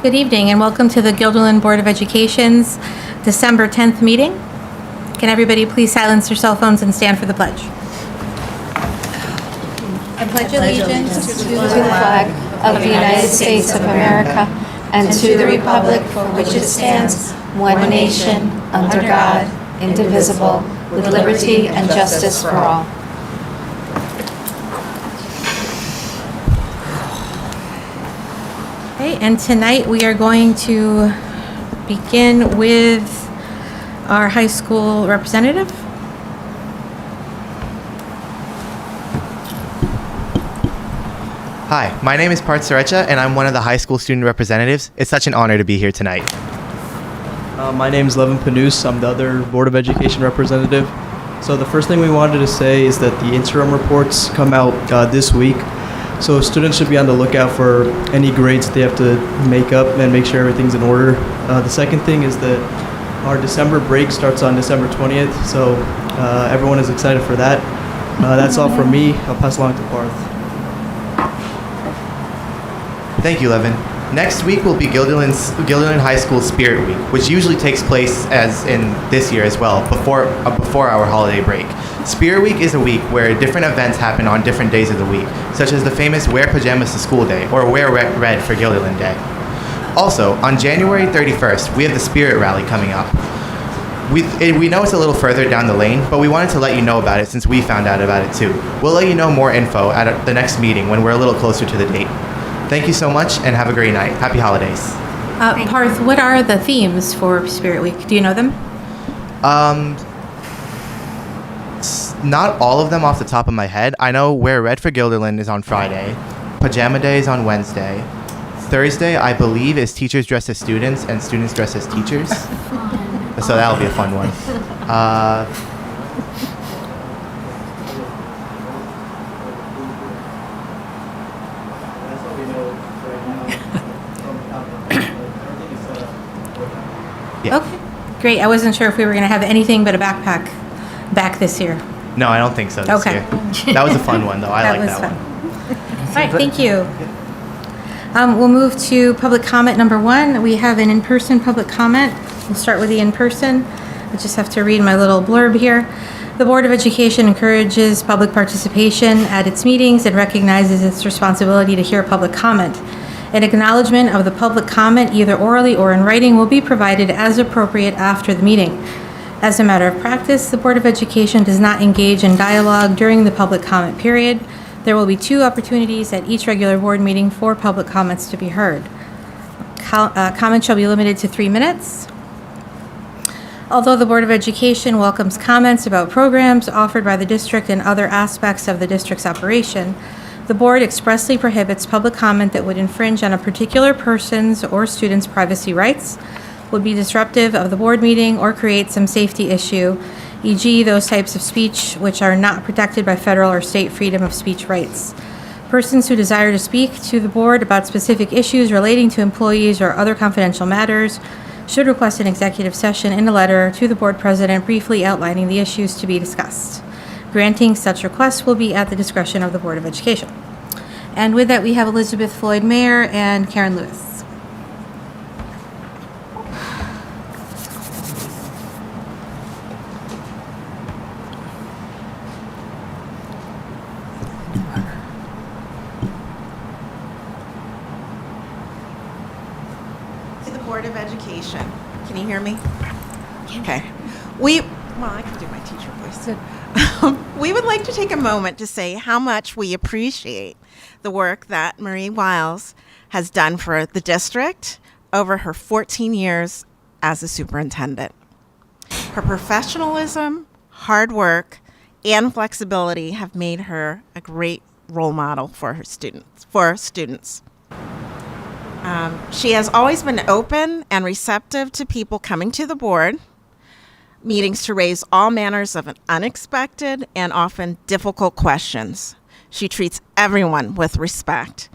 Good evening and welcome to the Guilderland Board of Education's December 10th meeting. Can everybody please silence their cell phones and stand for the pledge? I pledge allegiance to the flag of the United States of America and to the republic for which it stands, one nation, under God, indivisible, with liberty and justice for all. Okay, and tonight we are going to begin with our high school representative. Hi, my name is Parth Sarecha, and I'm one of the high school student representatives. It's such an honor to be here tonight. My name is Levin Panus. I'm the other Board of Education representative. So the first thing we wanted to say is that the interim reports come out this week. So students should be on the lookout for any grades they have to make up and make sure everything's in order. The second thing is that our December break starts on December 20th, so everyone is excited for that. That's all from me. I'll pass along to Parth. Thank you, Levin. Next week will be Guilderland High School Spirit Week, which usually takes place, as in this year as well, before our holiday break. Spirit Week is a week where different events happen on different days of the week, such as the famous Wear Pajamas to School Day, or Wear Red for Guilderland Day. Also, on January 31st, we have the Spirit Rally coming up. We know it's a little further down the lane, but we wanted to let you know about it since we found out about it too. We'll let you know more info at the next meeting when we're a little closer to the date. Thank you so much and have a great night. Happy holidays. Parth, what are the themes for Spirit Week? Do you know them? Not all of them off the top of my head. I know Wear Red for Guilderland is on Friday. Pajama Day is on Wednesday. Thursday, I believe, is teachers dressed as students and students dressed as teachers. So that'll be a fun one. Yeah. Okay, great. I wasn't sure if we were going to have anything but a backpack back this year. No, I don't think so this year. That was a fun one, though. I like that one. All right, thank you. We'll move to public comment number 1. We have an in-person public comment. We'll start with the in-person. I just have to read my little blurb here. The Board of Education encourages public participation at its meetings and recognizes its responsibility to hear public comment. An acknowledgement of the public comment, either orally or in writing, will be provided as appropriate after the meeting. As a matter of practice, the Board of Education does not engage in dialogue during the public comment period. There will be 2 opportunities at each regular board meeting for public comments to be heard. Comments shall be limited to 3 minutes. Although the Board of Education welcomes comments about programs offered by the district and other aspects of the district's operation, the board expressly prohibits public comment that would infringe on a particular person's or student's privacy rights, would be disruptive of the board meeting, or create some safety issue, e.g. those types of speech which are not protected by federal or state freedom of speech rights. Persons who desire to speak to the board about specific issues relating to employees or other confidential matters should request an executive session in a letter to the board president briefly outlining the issues to be discussed. Granting such requests will be at the discretion of the Board of Education. And with that, we have Elizabeth Floyd Mayer and Karen Lewis. To the Board of Education. Can you hear me? Okay. I can do my teacher voice. We would like to take a moment to say how much we appreciate the work that Marie Wiles has done for the district over her 14 years as a superintendent. Her professionalism, hard work, and flexibility have made her a great role model for her students. She has always been open and receptive to people coming to the board meetings to raise all manners of unexpected and often difficult questions. She treats everyone with respect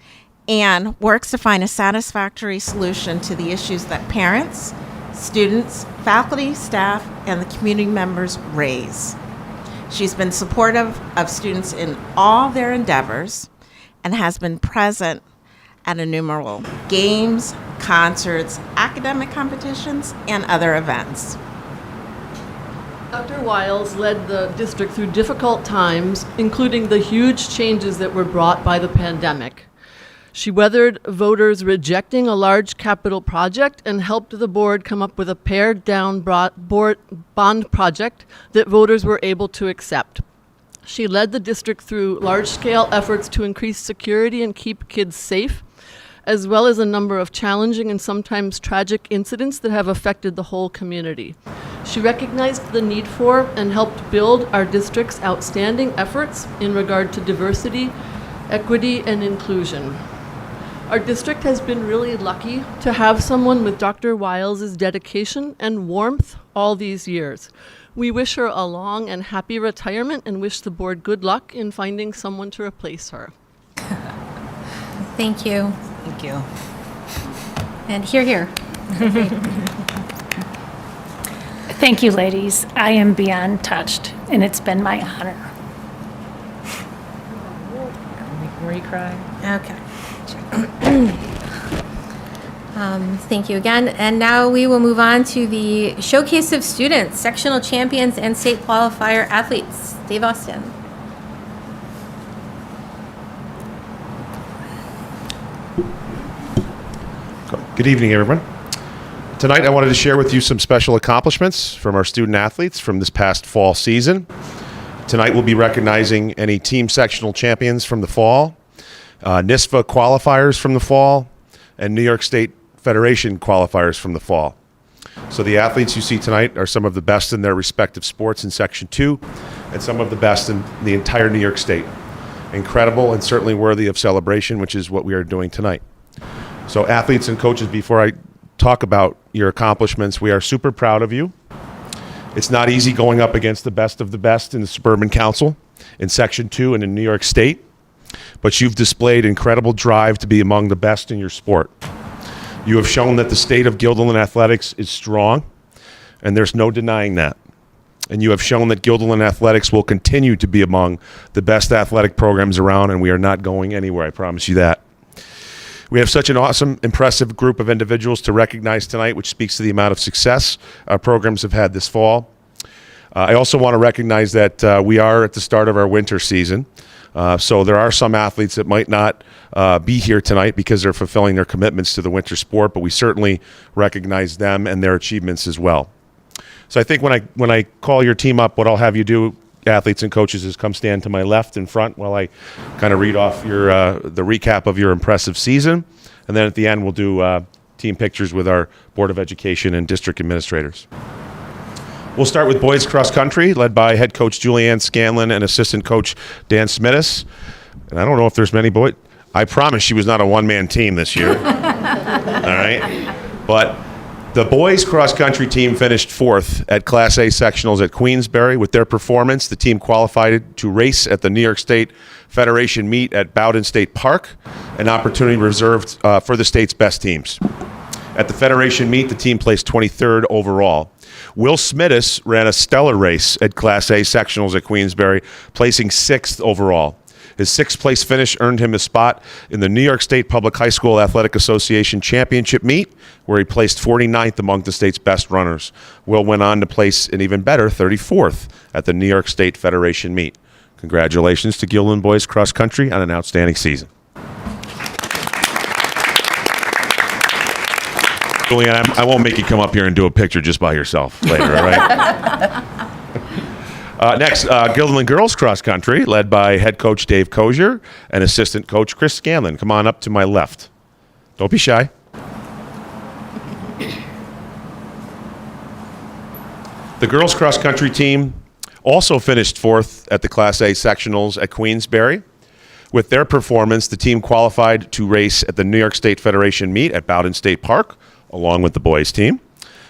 and works to find a satisfactory solution to the issues that parents, students, faculty, staff, and the community members raise. She's been supportive of students in all their endeavors and has been present at innumerable games, concerts, academic competitions, and other events. Dr. Wiles led the district through difficult times, including the huge changes that were brought by the pandemic. She weathered voters rejecting a large capital project and helped the board come up with a pared-down bond project that voters were able to accept. She led the district through large-scale efforts to increase security and keep kids safe, as well as a number of challenging and sometimes tragic incidents that have affected the whole community. She recognized the need for and helped build our district's outstanding efforts in regard to diversity, equity, and inclusion. Our district has been really lucky to have someone with Dr. Wiles' dedication and warmth all these years. We wish her a long and happy retirement and wish the board good luck in finding someone to replace her. Thank you. Thank you. And here. Thank you, ladies. I am beyond touched, and it's been my honor. Make Marie cry. Okay. Thank you again. And now we will move on to the Showcase of Students, Sectional Champions, and State Qualifier Athletes. Dave Austin. Good evening, everyone. Tonight, I wanted to share with you some special accomplishments from our student athletes from this past fall season. Tonight, we'll be recognizing any team sectional champions from the fall, NISFA qualifiers from the fall, and New York State Federation qualifiers from the fall. So the athletes you see tonight are some of the best in their respective sports in Section 2 and some of the best in the entire New York State. Incredible and certainly worthy of celebration, which is what we are doing tonight. So athletes and coaches, before I talk about your accomplishments, we are super proud of you. It's not easy going up against the best of the best in the Suburban Council, in Section 2 and in New York State, but you've displayed incredible drive to be among the best in your sport. You have shown that the state of Guilderland athletics is strong, and there's no denying that. And you have shown that Guilderland athletics will continue to be among the best athletic programs around, and we are not going anywhere, I promise you that. We have such an awesome, impressive group of individuals to recognize tonight, which speaks to the amount of success our programs have had this fall. I also want to recognize that we are at the start of our winter season. So there are some athletes that might not be here tonight because they're fulfilling their commitments to the winter sport, but we certainly recognize them and their achievements as well. So I think when I call your team up, what I'll have you do, athletes and coaches, is come stand to my left in front while I kind of read off your the recap of your impressive season. And then at the end, we'll do team pictures with our Board of Education and district administrators. We'll start with boys cross country, led by head coach Julianne Scanlon and assistant coach Dan Smittis. And I don't know if there's many boys. I promise she was not a one-man team this year. All right? But the boys cross-country team finished 4th at Class A sectionals at Queensbury. With their performance, the team qualified to race at the New York State Federation meet at Bowdoin State Park, an opportunity reserved for the state's best teams. At the Federation meet, the team placed 23rd overall. Will Smittis ran a stellar race at Class A sectionals at Queensbury, placing 6th overall. His 6th place finish earned him a spot in the New York State Public High School Athletic Association Championship meet, where he placed 49th among the state's best runners. Will went on to place an even better 34th at the New York State Federation meet. Congratulations to Guilderland boys cross country on an outstanding season. Julianne, I won't make you come up here and do a picture just by yourself later, all right? Next, Guilderland girls cross country, led by head coach Dave Kozier and assistant coach Chris Scanlon. Come on up to my left. Don't be shy. The girls cross country team also finished 4th at the Class A sectionals at Queensbury. With their performance, the team qualified to race at the New York State Federation meet at Bowdoin State Park, along with the boys team.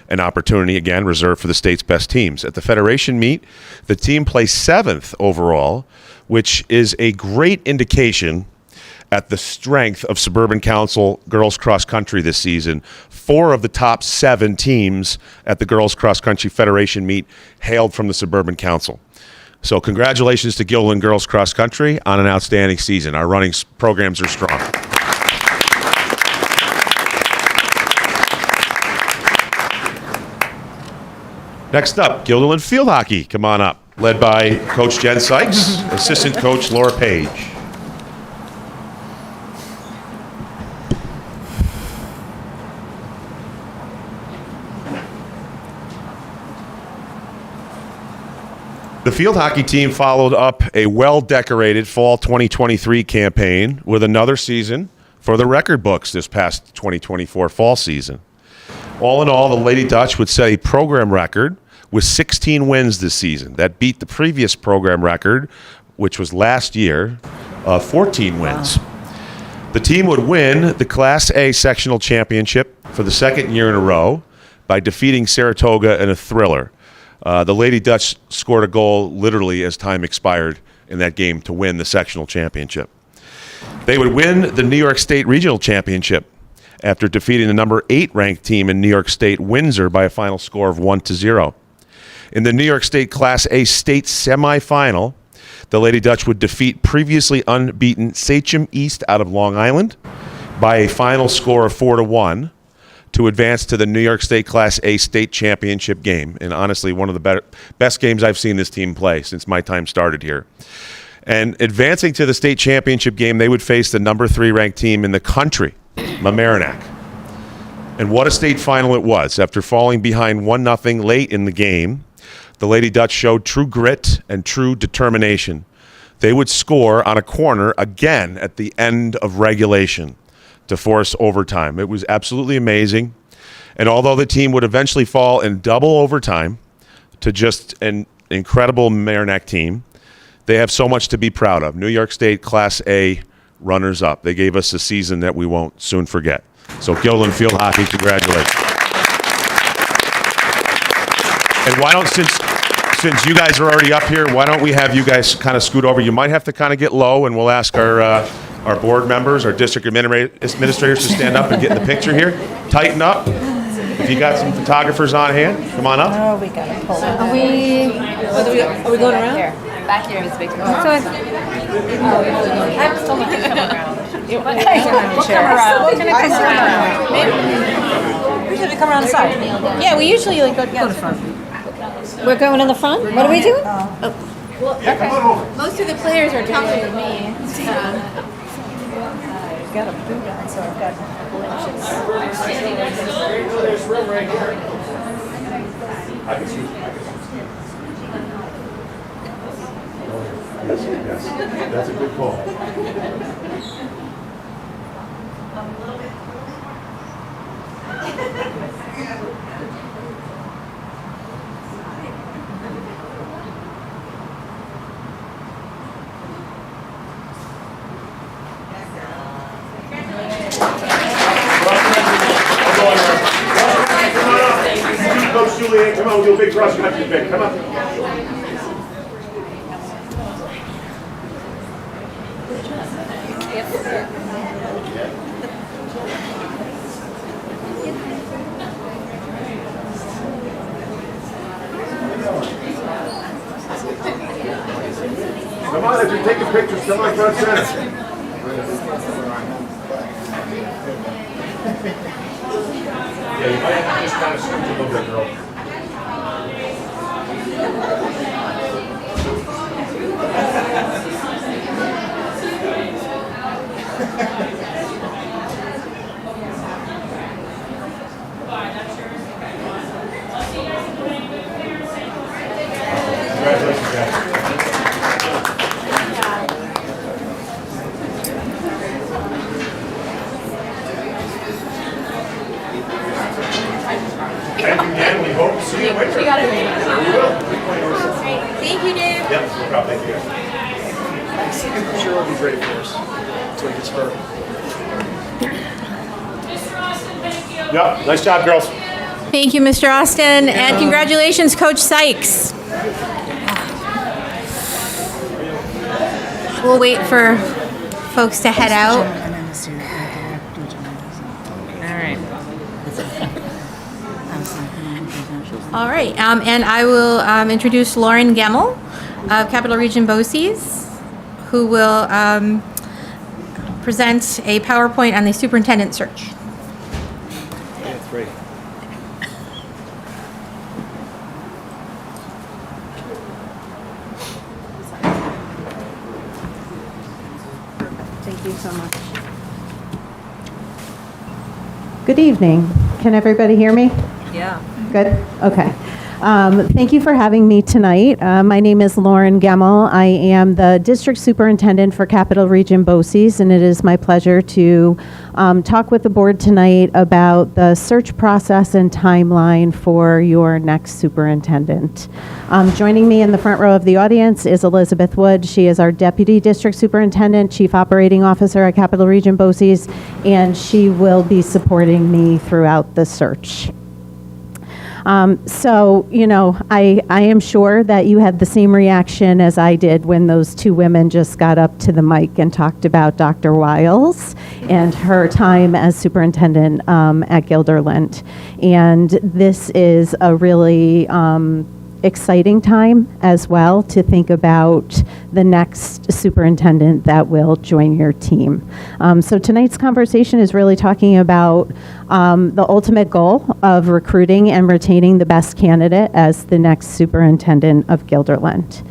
An opportunity, again, reserved for the state's best teams. At the Federation meet, the team placed 7th overall, which is a great indication at the strength of Suburban Council girls cross country this season. 4 of the top 7 teams at the Girls Cross Country Federation meet hailed from the Suburban Council. So congratulations to Guilderland girls cross country on an outstanding season. Our running programs are strong. Next up, Guilderland Field Hockey. Come on up. Led by Coach Jen Sykes, Assistant Coach Laura Page. The field hockey team followed up a well-decorated fall 2023 campaign with another season for the record books this past 2024 fall season. All in all, the Lady Dutch would set a program record with 16 wins this season. That beat the previous program record, which was last year, 14 wins. The team would win the Class A sectional championship for the second year in a row by defeating Saratoga in a thriller. The Lady Dutch scored a goal literally as time expired in that game to win the sectional championship. They would win the New York State Regional Championship after defeating the number 8 ranked team in New York State, Windsor, by a final score of 1-0. In the New York State Class A state semifinal, the Lady Dutch would defeat previously unbeaten Sachem East out of Long Island by a final score of 4-1 to advance to the New York State Class A state championship game. And honestly, one of the best games I've seen this team play since my time started here. And advancing to the state championship game, they would face the number 3 ranked team in the country, Mamaroneck. And what a state final it was. After falling behind 1-0 late in the game, the Lady Dutch showed true grit and true determination. They would score on a corner again at the end of regulation to force overtime. It was absolutely amazing. And although the team would eventually fall in double overtime to just an incredible Mamaroneck team, they have so much to be proud of. New York State Class A runners-up. They gave us a season that we won't soon forget. So Guilderland Field Hockey, congratulations. And why don't, since you guys are already up here, why don't we have you guys kind of scoot over? You might have to kind of get low, and we'll ask our board members, our district administrators to stand up and get in the picture here. Tighten up. If you got some photographers on hand, come on up. Oh, we gotta pull it. Are we going around? Back here is big. So I'm still looking to come around. We'll come around. We're gonna come around. Maybe we should come around the side. yeah, we usually like go to the front. We're going in the front? What are we doing? Most of the players are talking to me. Got a boot on, so I've got a couple inches. There's room right here. I can see. Yes, that's a good call. Coach Julian, come on, we'll do a big cross country pick. Come on. Come on, if you're taking pictures, come on front center. Yeah, you might have to just kind of scoot a little bit, girl. Congratulations, guys. Thank you again. We hope to see you in winter. We will. Thank you, Dave. Yep, no problem. Thank you guys. Sure will be great for us. So it's her. Yep, nice job, girls. Thank you, Mr. Austin, and congratulations, Coach Sykes. We'll wait for folks to head out. All right. All right, and I will introduce Lauren Gemmel of Capital Region BOCES, who will present a PowerPoint on the superintendent search. That's great. much. Good evening. Can everybody hear me? Yeah. Good? Okay. Thank you for having me tonight. My name is Lauren Gemmel. I am the District Superintendent for Capital Region BOCES, and it is my pleasure to talk with the board tonight about the search process and timeline for your next superintendent. Joining me in the front row of the audience is Elizabeth Wood. She is our Deputy District Superintendent, Chief Operating Officer at Capital Region BOCES, and she will be supporting me throughout the search. So, you know, I am sure that you had the same reaction as I did when those two women just got up to the mic and talked about Dr. Wiles and her time as superintendent at Guilderland. And this is a really exciting time as well to think about the next superintendent that will join your team. So tonight's conversation is really talking about the ultimate goal of recruiting and retaining the best candidate as the next superintendent of Guilderland.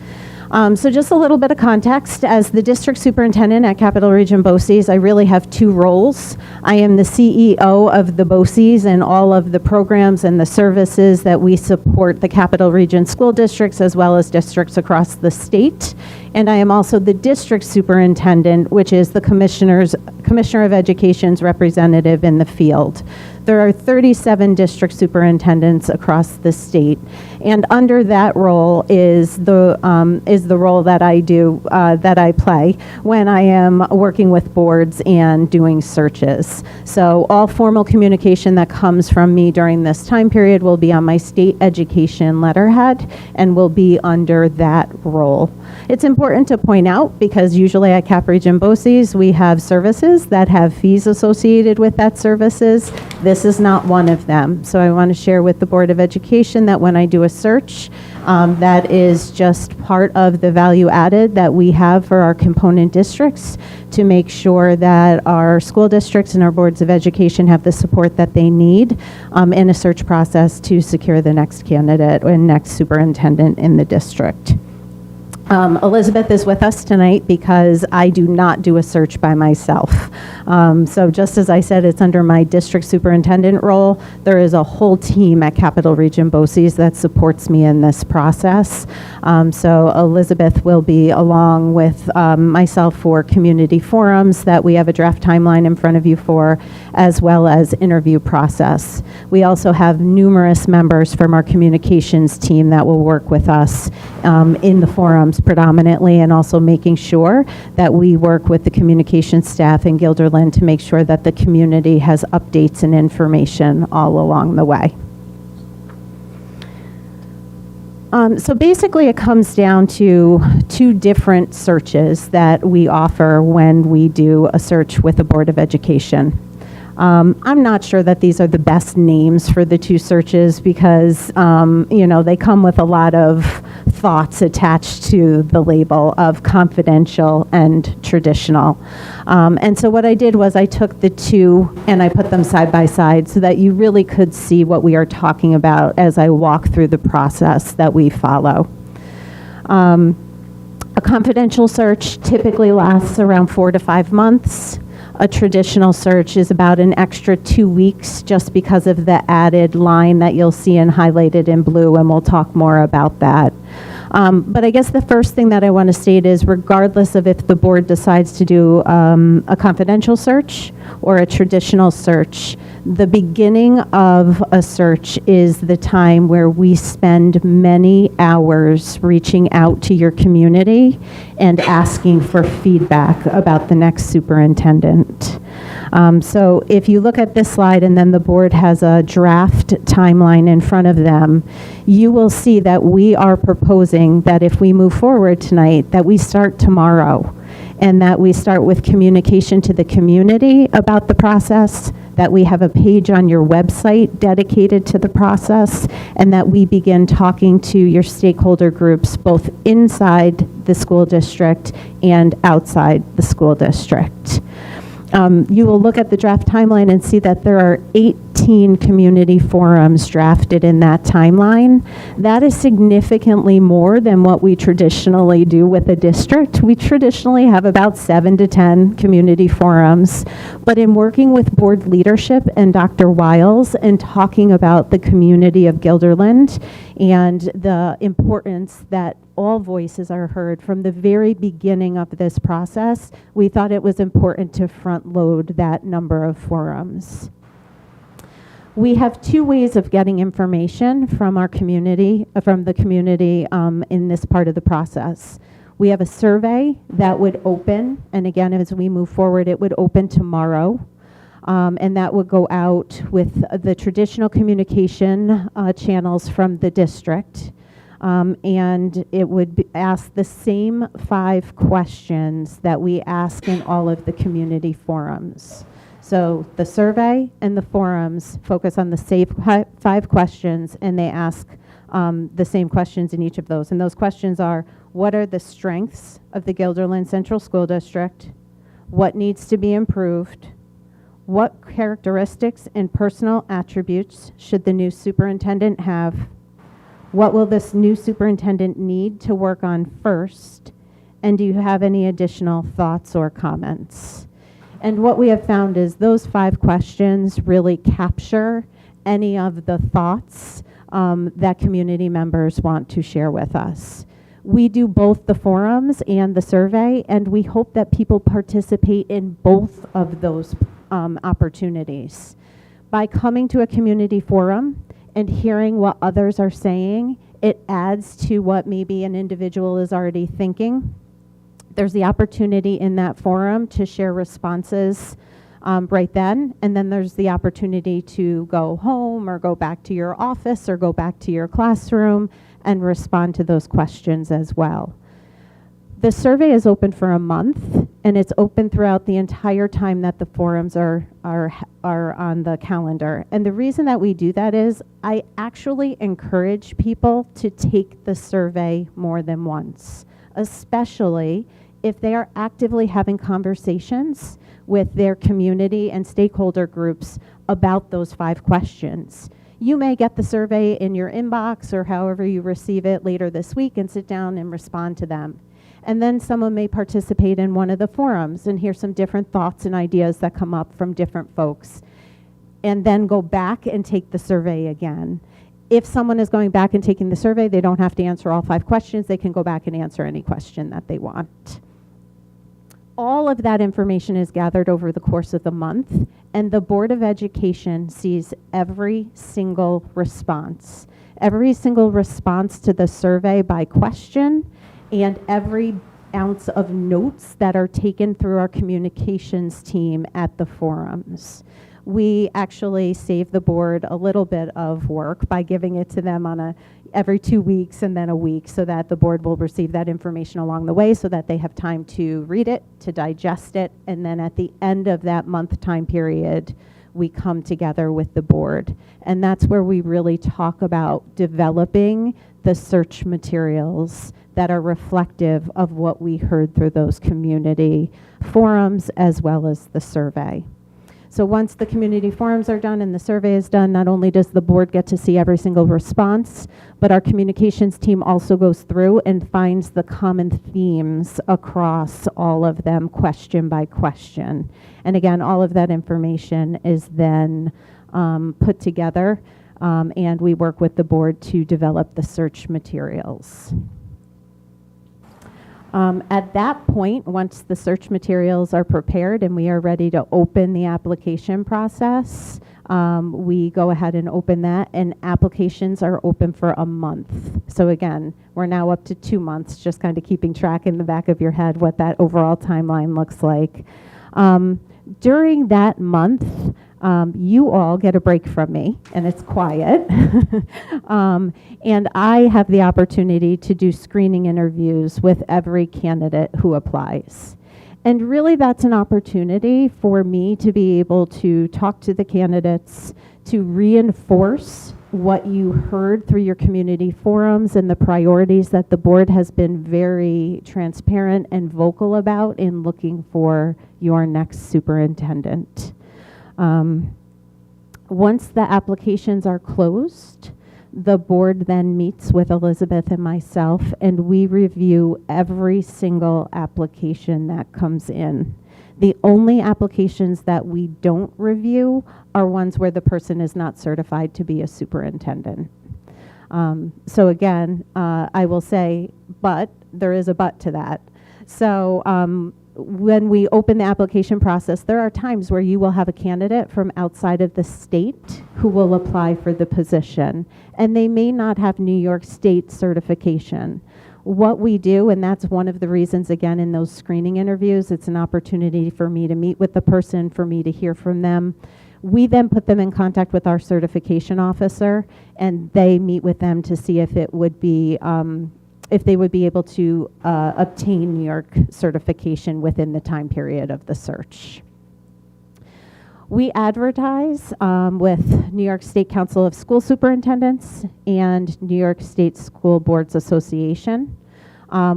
So just a little bit of context. As the district superintendent at Capital Region BOCES, I really have two roles. I am the CEO of the BOCES and all of the programs and the services that we support the Capital Region school districts as well as districts across the state. And I am also the district superintendent, which is the Commissioner of Education's representative in the field. There are 37 district superintendents across the state, and under that role is the role that I do, that I play when I am working with boards and doing searches. So all formal communication that comes from me during this time period will be on my state education letterhead and will be under that role. It's important to point out because usually at Cap Region BOCES we have services that have fees associated with that services. This is not one of them. So I want to share with the Board of Education that when I do a search, that is just part of the value added that we have for our component districts to make sure that our school districts and our boards of education have the support that they need in a search process to secure the next candidate and next superintendent in the district. Elizabeth is with us tonight because I do not do a search by myself. So just as I said, it's under my district superintendent role. There is a whole team at Capital Region BOCES that supports me in this process. So Elizabeth will be along with myself for community forums that we have a draft timeline in front of you for, as well as interview process. We also have numerous members from our communications team that will work with us in the forums predominantly, and also making sure that we work with the communication staff in Guilderland to make sure that the community has updates and information all along the way. So basically it comes down to two different searches that we offer when we do a search with the Board of Education. I'm not sure that these are the best names for the two searches because, you know, they come with a lot of thoughts attached to the label of confidential and traditional. And so what I did was I took the two and I put them side by side so that you really could see what we are talking about as I walk through the process that we follow. A confidential search typically lasts around 4 to 5 months. A traditional search is about an extra 2 weeks just because of the added line that you'll see and highlighted in blue, and we'll talk more about that. But I guess the first thing that I want to state is regardless of if the board decides to do a confidential search or a traditional search, the beginning of a search is the time where we spend many hours reaching out to your community and asking for feedback about the next superintendent. So if you look at this slide and then the board has a draft timeline in front of them, you will see that we are proposing that if we move forward tonight, that we start tomorrow, and that we start with communication to the community about the process, that we have a page on your website dedicated to the process, and that we begin talking to your stakeholder groups both inside the school district and outside the school district. You will look at the draft timeline and see that there are 8 18 community forums drafted in that timeline. That is significantly more than what we traditionally do with a district. We traditionally have about 7 to 10 community forums, but in working with board leadership and Dr. Wiles and talking about the community of Guilderland and the importance that all voices are heard from the very beginning of this process, we thought it was important to front load that number of forums. We have 2 ways of getting information from our community, from the community in this part of the process. We have a survey that would open, and again, as we move forward, it would open tomorrow. And that would go out with the traditional communication channels from the district. And it would ask the same 5 questions that we ask in all of the community forums. So the survey and the forums focus on the same 5 questions, and they ask the same questions in each of those. And those questions are, what are the strengths of the Guilderland Central School District? What needs to be improved? What characteristics and personal attributes should the new superintendent have? What will this new superintendent need to work on first? And do you have any additional thoughts or comments? And what we have found is those 5 questions really capture any of the thoughts that community members want to share with us. We do both the forums and the survey, and we hope that people participate in both of those opportunities. By coming to a community forum and hearing what others are saying, it adds to what maybe an individual is already thinking. There's the opportunity in that forum to share responses right then, and then there's the opportunity to go home or go back to your office or go back to your classroom and respond to those questions as well. The survey is open for a month, and it's open throughout the entire time that the forums are on the calendar. And the reason that we do that is I actually encourage people to take the survey more than once, especially if they are actively having conversations with their community and stakeholder groups about those 5 questions. You may get the survey in your inbox or however you receive it later this week and sit down and respond to them. And then someone may participate in one of the forums and hear some different thoughts and ideas that come up from different folks, and then go back and take the survey again. If someone is going back and taking the survey, they don't have to answer all 5 questions. They can go back and answer any question that they want. All of that information is gathered over the course of the month, and the Board of Education sees every single response to the survey by question, and every ounce of notes that are taken through our communications team at the forums. We actually save the board a little bit of work by giving it to them on every 2 weeks and then a week, so that the board will receive that information along the way so that they have time to read it, to digest it, and then at the end of that month time period, we come together with the board. And that's where we really talk about developing the search materials that are reflective of what we heard through those community forums as well as the survey. So once the community forums are done and the survey is done, not only does the board get to see every single response, but our communications team also goes through and finds the common themes across all of them, question by question. And again, all of that information is then put together, and we work with the board to develop the search materials. At that point, once the search materials are prepared and we are ready to open the application process, we go ahead and open that, and applications are open for a month. So again, we're now up to 2 months, just kind of keeping track in the back of your head what that overall timeline looks like. During that month, you all get a break from me, and it's quiet. And I have the opportunity to do screening interviews with every candidate who applies. And really, that's an opportunity for me to be able to talk to the candidates, to reinforce what you heard through your community forums and the priorities that the board has been very transparent and vocal about in looking for your next superintendent. Once the applications are closed, the board then meets with Elizabeth and myself, and we review every single application that comes in. The only applications that we don't review are ones where the person is not certified to be a superintendent. So again, I will say, but there is a but to that. So when we open the application process, there are times where you will have a candidate from outside of the state who will apply for the position, and they may not have New York State certification. What we do, and that's one of the reasons, again, in those screening interviews, it's an opportunity for me to meet with the person, for me to hear from them. We then put them in contact with our certification officer, and they meet with them to see if it would be if they would be able to obtain New York certification within the time period of the search. We advertise with New York State Council of School Superintendents and New York State School Boards Association.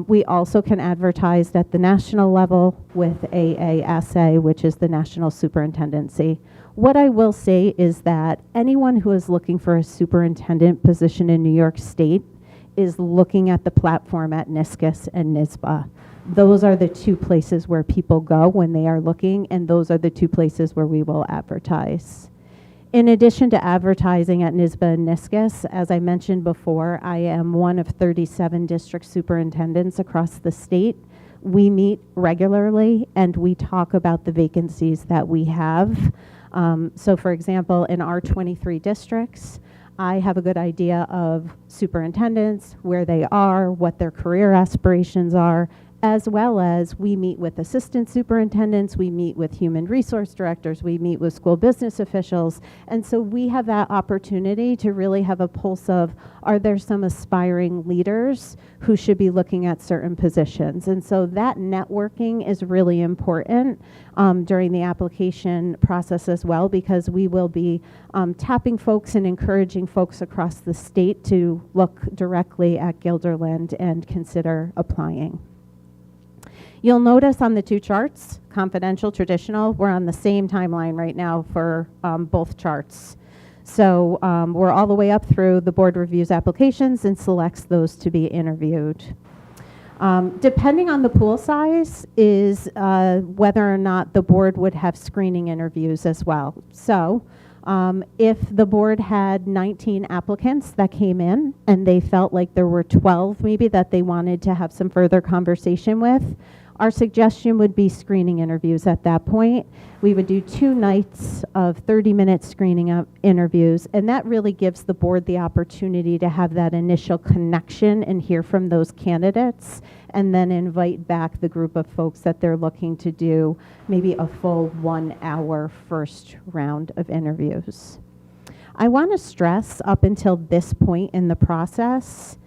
We also can advertise at the national level with AASA, which is the National Superintendency. What I will say is that anyone who is looking for a superintendent position in New York State is looking at the platform at NSCIS and NSBA. Those are the two places where people go when they are looking, and those are the two places where we will advertise. In addition to advertising at NSBA and NSCIS, as I mentioned before, I am one of 37 district superintendents across the state. We meet regularly and we talk about the vacancies that we have. So for example, in our 23 districts, I have a good idea of superintendents, where they are, what their career aspirations are, as well as we meet with assistant superintendents, we meet with human resource directors, we meet with school business officials, and so we have that opportunity to really have a pulse of, are there some aspiring leaders who should be looking at certain positions? And so that networking is really important during the application process as well, because we will be tapping folks and encouraging folks across the state to look directly at Guilderland and consider applying. You'll notice on the two charts, confidential, traditional, we're on the same timeline right now for both charts. So we're all the way up through the board reviews applications and selects those to be interviewed. Depending on the pool size is whether or not the board would have screening interviews as well. So if the board had 19 applicants that came in and they felt like there were 12 maybe that they wanted to have some further conversation with, our suggestion would be screening interviews at that point. We would do 2 nights of 30-minute screening interviews, and that really gives the board the opportunity to have that initial connection and hear from those candidates, and then invite back the group of folks that they're looking to do maybe a full 1-hour first round of interviews. I want to stress up until this point in the process,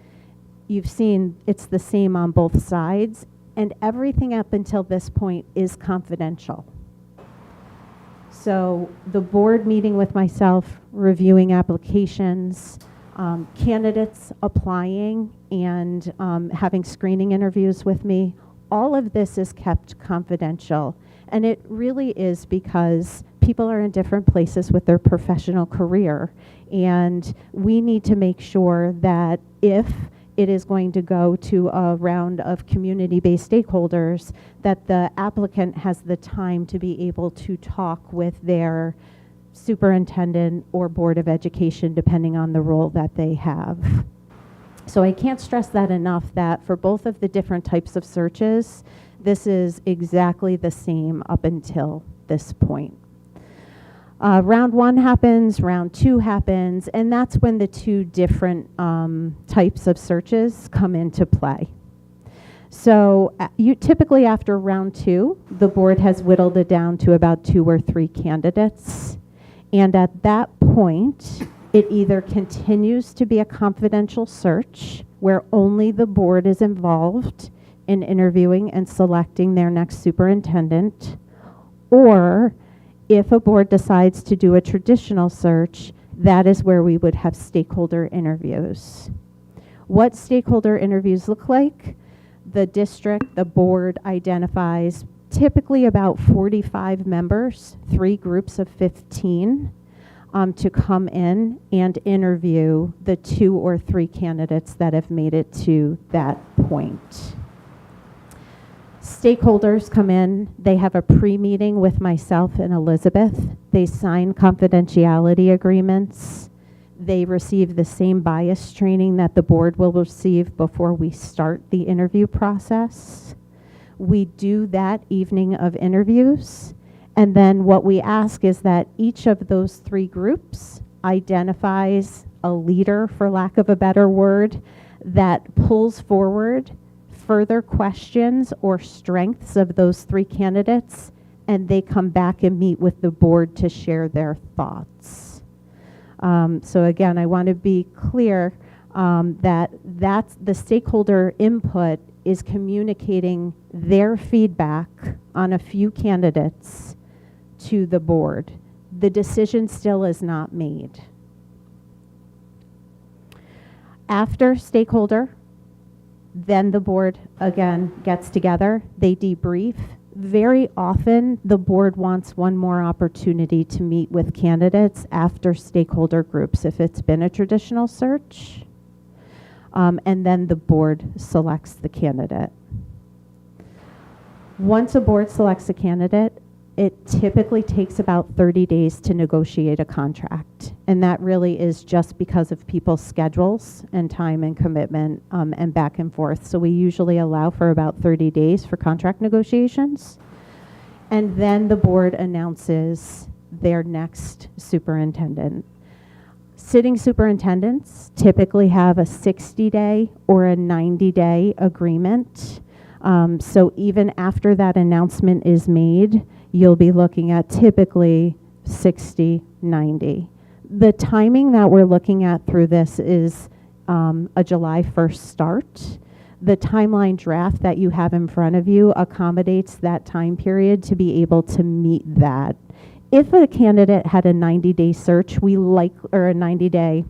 you've seen it's the same on both sides, and everything up until this point is confidential. So the board meeting with myself, reviewing applications, candidates applying, and having screening interviews with me, all of this is kept confidential. And it really is because people are in different places with their professional career. And we need to make sure that if it is going to go to a round of community-based stakeholders, that the applicant has the time to be able to talk with their superintendent or board of education, depending on the role that they have. So I can't stress that enough, that for both of the different types of searches, this is exactly the same up until this point. Round 1 happens, round 2 happens, and that's when the 2 different types of searches come into play. So you typically after round 2, the board has whittled it down to about 2 or 3 candidates. And at that point, it either continues to be a confidential search where only the board is involved in interviewing and selecting their next superintendent, or if a board decides to do a traditional search, that is where we would have stakeholder interviews. What stakeholder interviews look like? The district, the board identifies typically about 45 members, 3 groups of 15. to come in and interview the 2 or 3 candidates that have made it to that point. Stakeholders come in, they have a pre-meeting with myself and Elizabeth. They sign confidentiality agreements. They receive the same bias training that the board will receive before we start the interview process. We do that evening of interviews, and then what we ask is that each of those 3 groups identifies a leader, for lack of a better word, that pulls forward further questions or strengths of those 3 candidates, and they come back and meet with the board to share their thoughts. So again, I want to be clear that the stakeholder input is communicating their feedback on a few candidates to the board. The decision still is not made. After stakeholder, then the board again gets together, they debrief. Very often, the board wants one more opportunity to meet with candidates after stakeholder groups, if it's been a traditional search. And then the board selects the candidate. Once a board selects a candidate, it typically takes about 30 days to negotiate a contract. And that really is just because of people's schedules and time and commitment and back and forth. So we usually allow for about 30 days for contract negotiations. And then the board announces their next superintendent. Sitting superintendents typically have a 60-day or a 90-day agreement. So even after that announcement is made, you'll be looking at typically 60, 90. The timing that we're looking at through this is a July 1st start. The timeline draft that you have in front of you accommodates that time period to be able to meet that. If a candidate had a 90-day search, or a 90-day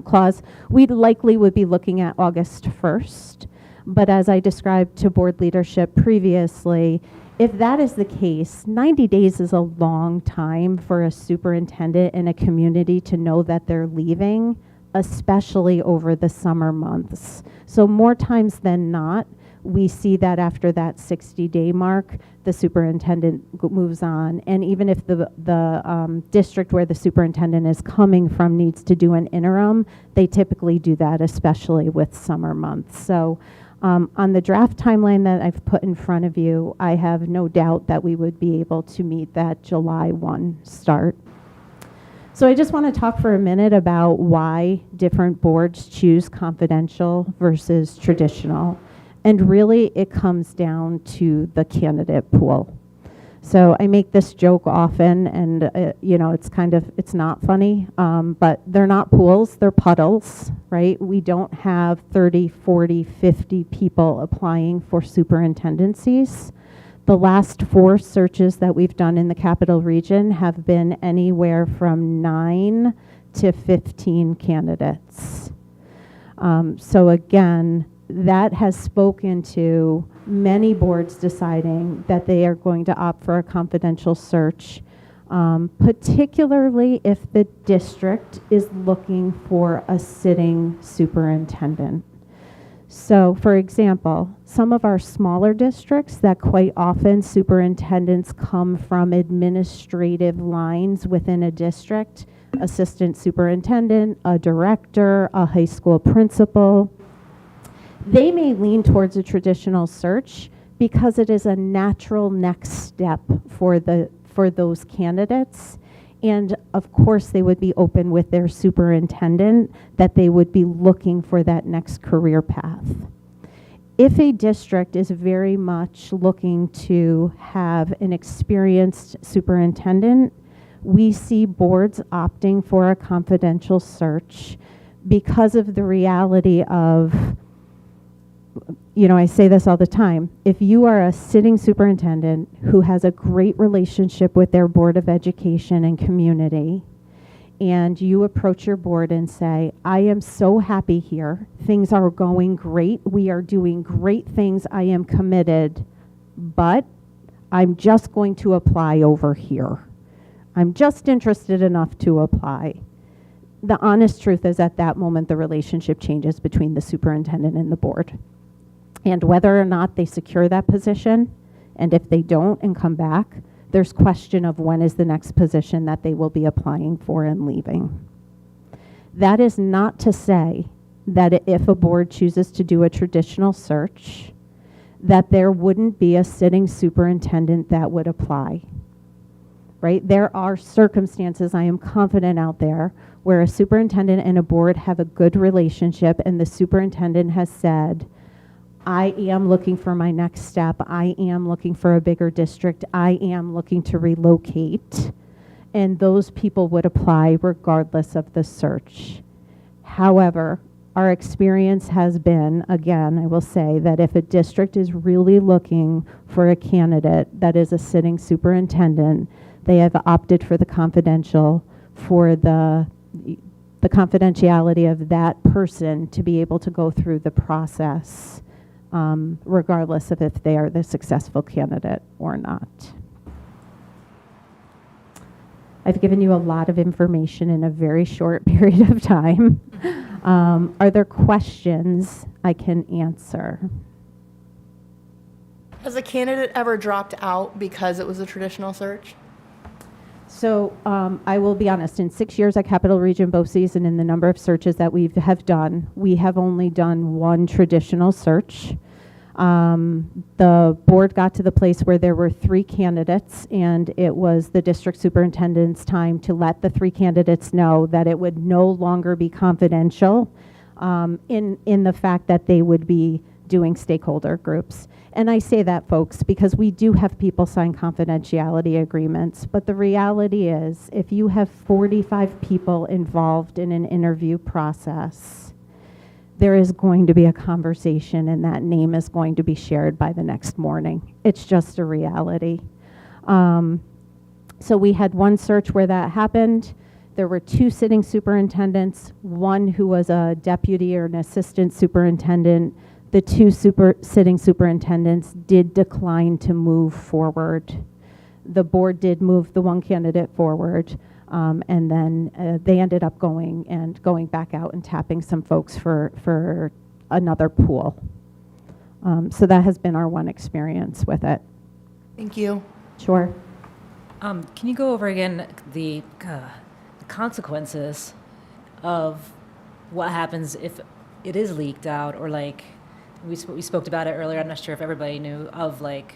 clause, we likely would be looking at August 1st. But as I described to board leadership previously, if that is the case, 90 days is a long time for a superintendent in a community to know that they're leaving, especially over the summer months. So more times than not, we see that after that 60-day mark, the superintendent moves on. And even if the district where the superintendent is coming from needs to do an interim, they typically do that, especially with summer months. So on the draft timeline that I've put in front of you, I have no doubt that we would be able to meet that July 1 start. So I just want to talk for a minute about why different boards choose confidential versus traditional. And really, it comes down to the candidate pool. So I make this joke often, and it's not funny, but they're not pools, they're puddles, right? We don't have 30, 40, 50 people applying for superintendencies. The last 4 searches that we've done in the Capital Region have been anywhere from 9 to 15 candidates. So again, that has spoken to many boards deciding that they are going to opt for a confidential search, particularly if the district is looking for a sitting superintendent. So, for example, some of our smaller districts that quite often superintendents come from administrative lines within a district, assistant superintendent, a director, a high school principal, they may lean towards a traditional search because it is a natural next step for those candidates. And of course, they would be open with their superintendent that they would be looking for that next career path. If a district is very much looking to have an experienced superintendent, we see boards opting for a confidential search because of the reality of, I say this all the time, if you are a sitting superintendent who has a great relationship with their Board of Education and community, and you approach your board and say, I am so happy here, things are going great, we are doing great things, I am committed, but I'm just going to apply over here. I'm just interested enough to apply. The honest truth is at that moment, the relationship changes between the superintendent and the board. And whether or not they secure that position, and if they don't and come back, there's question of when is the next position that they will be applying for and leaving. That is not to say that if a board chooses to do a traditional search, that there wouldn't be a sitting superintendent that would apply. Right? There are circumstances, I am confident out there, where a superintendent and a board have a good relationship and the superintendent has said, I am looking for my next step. I am looking for a bigger district. I am looking to relocate. And those people would apply regardless of the search. However, our experience has been, again, I will say that if a district is really looking for a candidate that is a sitting superintendent, they have opted for the confidential, for the confidentiality of that person to be able to go through the process, regardless of if they are the successful candidate or not. I've given you a lot of information in a very short period of time. Are there questions I can answer? Has a candidate ever dropped out because it was a traditional search? So I will be honest, in 6 years at Capital Region BOCES and in the number of searches that we have done, we have only done one traditional search. The board got to the place where there were 3 candidates, and it was the district superintendent's time to let the 3 candidates know that it would no longer be confidential in the fact that they would be doing stakeholder groups. And I say that, folks, because we do have people sign confidentiality agreements, but the reality is if you have 45 people involved in an interview process, there is going to be a conversation and that name is going to be shared by the next morning. It's just a reality. So we had one search where that happened. There were 2 sitting superintendents, one who was a deputy or an assistant superintendent. The 2 sitting superintendents did decline to move forward. The board did move the one candidate forward. And then they ended up going back out and tapping some folks for another pool. So that has been our one experience with it. Thank you. Sure. Can you go over again the consequences of what happens if it is leaked out, or like we spoke about it earlier. I'm not sure if everybody knew of like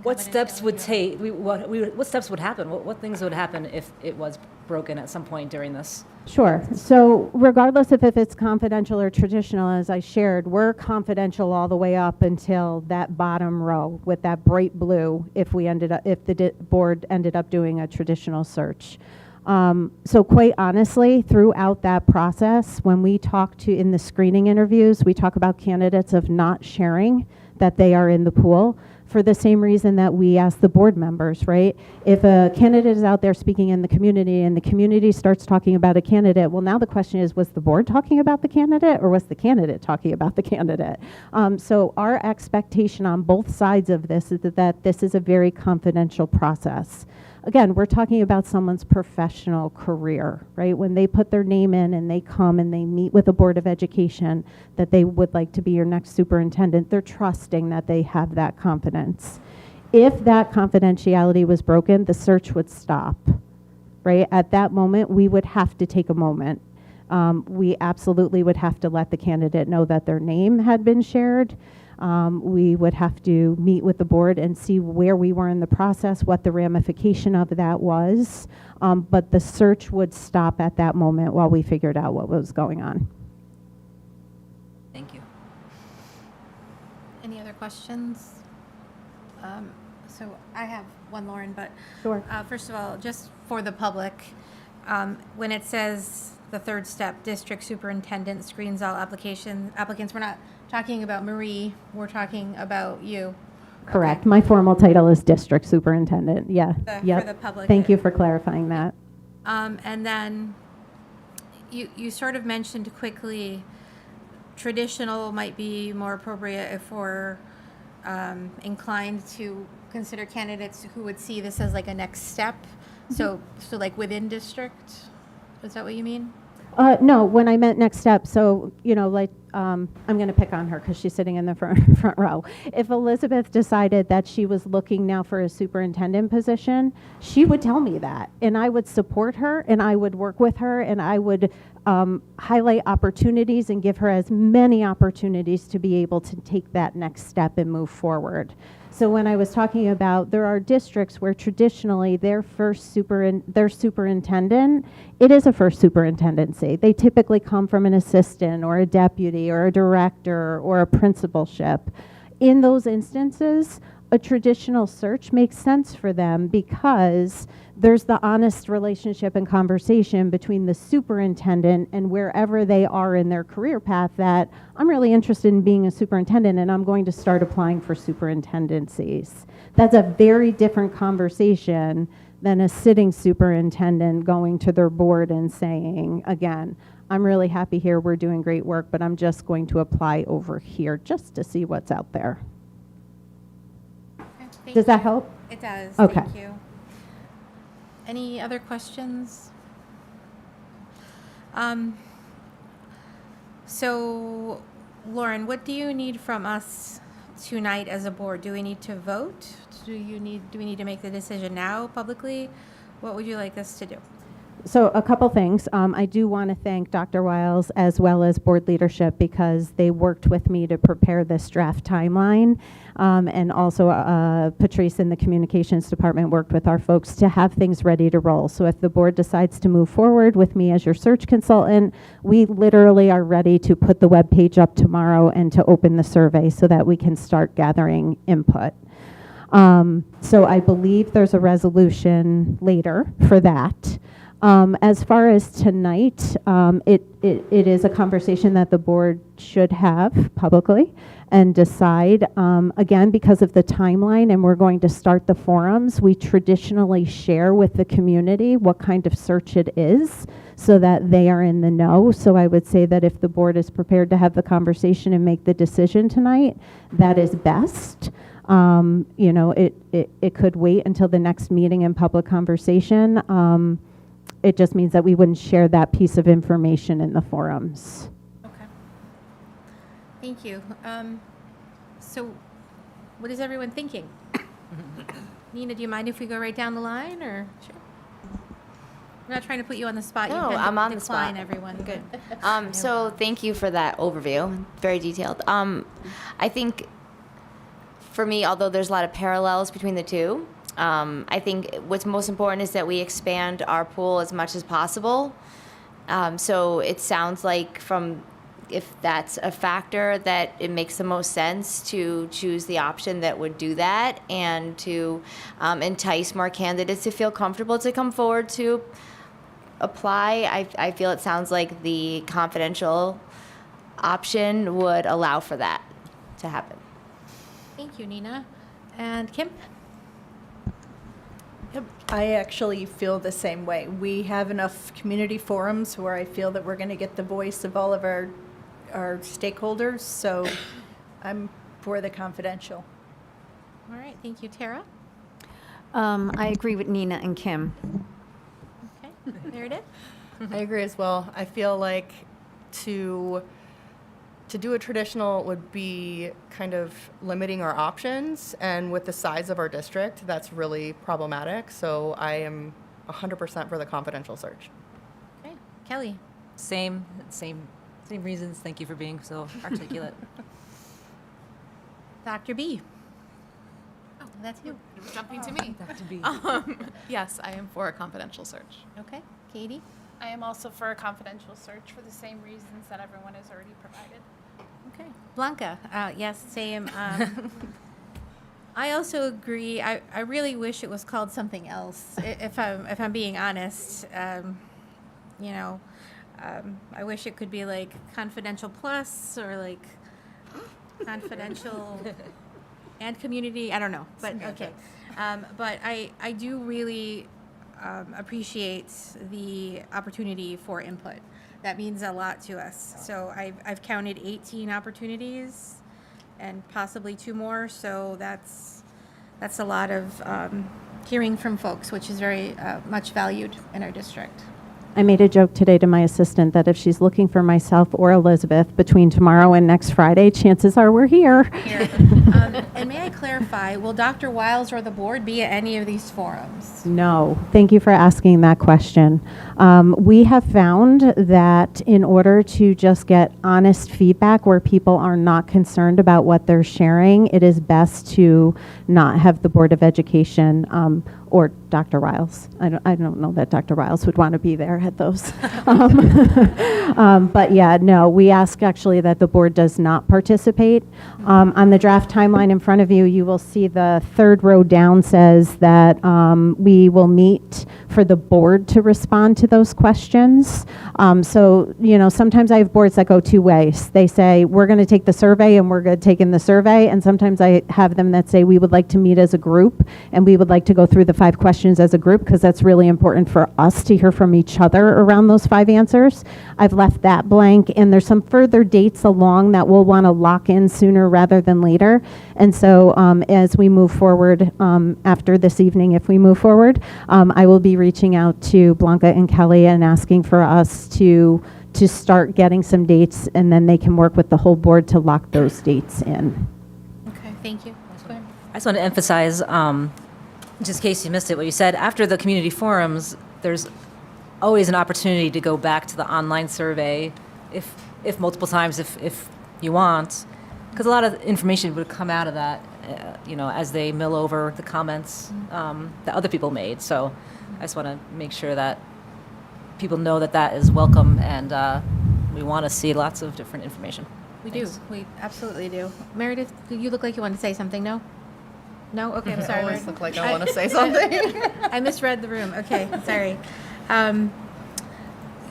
what steps would take, what steps would happen, what things would happen if it was broken at some point during this? Sure. So regardless of if it's confidential or traditional, as I shared, we're confidential all the way up until that bottom row with that bright blue if the board ended up doing a traditional search. So quite honestly, throughout that process, when we talk in the screening interviews, we talk about candidates of not sharing that they are in the pool for the same reason that we ask the board members, right? If a candidate is out there speaking in the community and the community starts talking about a candidate, well, now the question is, was the board talking about the candidate or was the candidate talking about the candidate? So our expectation on both sides of this is that this is a very confidential process. Again, we're talking about someone's professional career, right? When they put their name in and they come and they meet with a board of education that they would like to be your next superintendent, they're trusting that they have that confidence. If that confidentiality was broken, the search would stop, right? At that moment, we would have to take a moment. We absolutely would have to let the candidate know that their name had been shared. We would have to meet with the board and see where we were in the process, what the ramification of that was. But the search would stop at that moment while we figured out what was going on. Thank you. Any other questions? So I have one, Lauren, but Sure. First of all, just for the public, when it says the third step, district superintendent screens all applicants, we're not talking about Marie, we're talking about you. Correct. Okay. My formal title is district superintendent. Yeah. For the public. Thank you for clarifying that. And then you sort of mentioned quickly traditional might be more appropriate if we're inclined to consider candidates who would see this as like a next step? So like within district? Is that what you mean? No, when I meant next step, so, like, I'm going to pick on her because she's sitting in the front row. If Elizabeth decided that she was looking now for a superintendent position, she would tell me that, and I would support her, and I would work with her, and I would highlight opportunities and give her as many opportunities to be able to take that next step and move forward. So when I was talking about, there are districts where traditionally their superintendent, it is a first superintendency. They typically come from an assistant or a deputy or a director or a principalship. In those instances, a traditional search makes sense for them because there's the honest relationship and conversation between the superintendent and wherever they are in their career path that I'm really interested in being a superintendent and I'm going to start applying for superintendencies. That's a very different conversation than a sitting superintendent going to their board and saying, again, I'm really happy here, we're doing great work, but I'm just going to apply over here just to see what's out there. Does that help? It does. Okay. Thank you. Any other questions? So, Lauren, what do you need from us tonight as a board? Do we need to vote? Do we need to make the decision now publicly? What would you like us to do? So a couple things. I do want to thank Dr. Wiles as well as board leadership because they worked with me to prepare this draft timeline. And also Patrice in the communications department worked with our folks to have things ready to roll. So if the board decides to move forward with me as your search consultant, we literally are ready to put the web page up tomorrow and to open the survey so that we can start gathering input. So I believe there's a resolution later for that. As far as tonight, it is a conversation that the board should have publicly and decide. Again, because of the timeline and we're going to start the forums, we traditionally share with the community what kind of search it is so that they are in the know. So I would say that if the board is prepared to have the conversation and make the decision tonight, that is best. It could wait until the next meeting and public conversation. It just means that we wouldn't share that piece of information in the forums. Okay. Thank you. So what is everyone thinking? Nina, do you mind if we go right down the line or? Sure. We're not trying to put you on the spot. No, you I'm on the decline spot. Everyone. Good. So thank you for that overview. Very detailed. I think for me, although there's a lot of parallels between the two, I think what's most important is that we expand our pool as much as possible. So it sounds like if that's a factor, that it makes the most sense to choose the option that would do that and to entice more candidates to feel comfortable to come forward to apply. I feel it sounds like the confidential option would allow for that to happen. Thank you, Nina. And Kim? I actually feel the same way. We have enough community forums where I feel that we're going to get the voice of all of our stakeholders, so I'm for the confidential. All right, thank you. Tara? I agree with Nina and Kim. Okay, there it is. I agree as well. I feel like to do a traditional would be kind of limiting our options, and with the size of our district, that's really problematic. So I am 100% for the confidential search. Okay, Kelly? Same reasons. Thank you for being so articulate. Dr. B? Oh, that's you. Jumping to me. Dr. B. Yes, I am for a confidential search. Okay, Katie? I am also for a confidential search for the same reasons that everyone has already provided. Okay. Blanca? Yes, same. I also agree. I really wish it was called something else. If I'm being honest, I wish it could be like Confidential Plus or like Confidential and Community. I don't know, but okay. But I do really appreciate the opportunity for input. That means a lot to us. So I've counted 18 opportunities and possibly 2 more. So that's That's a lot of hearing from folks, which is very much valued in our district. I made a joke today to my assistant that if she's looking for myself or Elizabeth between tomorrow and next Friday, chances are we're here. And may I clarify, will Dr. Wiles or the board be at any of these forums? No. Thank you for asking that question. We have found that in order to just get honest feedback where people are not concerned about what they're sharing, it is best to not have the Board of Education or Dr. Wiles. I don't know that Dr. Wiles would want to be there at those. But yeah, no, we ask actually that the board does not participate. On the draft timeline in front of you, you will see the third row down says that we will meet for the board to respond to those questions. So, you know, sometimes I have boards that go two ways. They say, we're going to take the survey and we're going to take in the survey. And sometimes I have them that say, we would like to meet as a group and we would like to go through the 5 questions as a group because that's really important for us to hear from each other around those 5 answers. I've left that blank, and there's some further dates along that we'll want to lock in sooner rather than later. And so as we move forward after this evening, if we move forward, I will be reaching out to Blanca and Kelly and asking for us to start getting some dates, and then they can work with the whole board to lock those dates in. Okay, thank you. I just want to emphasize, just in case you missed it, what you said, after the community forums, there's always an opportunity to go back to the online survey if multiple times if you want, because a lot of information would come out of that, you know, as they mill over the comments that other people made. So I just want to make sure that people know that that is welcome, and we want to see lots of different information. We do. We absolutely do. Meredith, you look like you want to say something, no? No? Okay, I'm sorry. I always Meredith. look like I want to say something. I misread the room. Okay, sorry.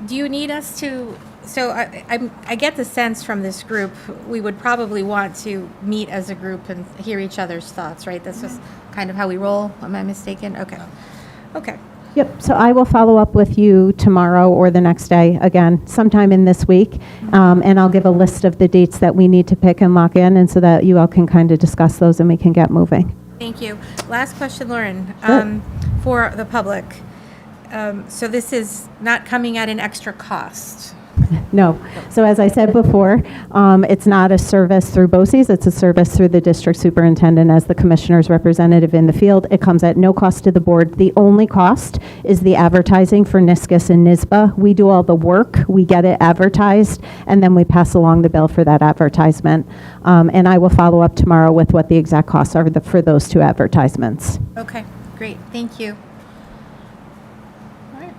Do you need us to, so I get the sense from this group, we would probably want to meet as a group and hear each other's thoughts, right? That's just kind of how we roll. Am I mistaken? Okay. Okay. Yep, so I will follow up with you tomorrow or the next day, again, sometime in this week, and I'll give a list of the dates that we need to pick and lock in, and so that you all can kind of discuss those and we can get moving. Thank you. Last question, Lauren, Sure. for the public. So this is not coming at an extra cost. No. So as I said before, it's not a service through BOCES, it's a service through the district superintendent as the commissioner's representative in the field. It comes at no cost to the board. The only cost is the advertising for NISCUS and NISBA. We do all the work, we get it advertised, and then we pass along the bill for that advertisement. And I will follow up tomorrow with what the exact costs are for those 2 advertisements. Okay, great. Thank you. All right.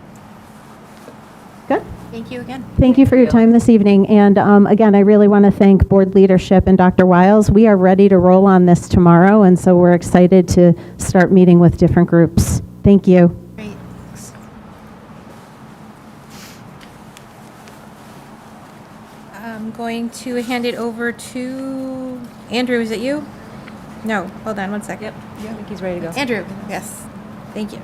Good. Thank you again. Thank you for your time this evening. And again, I really want to thank board leadership and Dr. Wiles. We are ready to roll on this tomorrow, and so we're excited to start meeting with different groups. Thank you. Great. Thanks. I'm going to hand it over to Andrew. Is it you? No, hold on one second. Yep, I think he's ready to go. Andrew, yes. Thank you.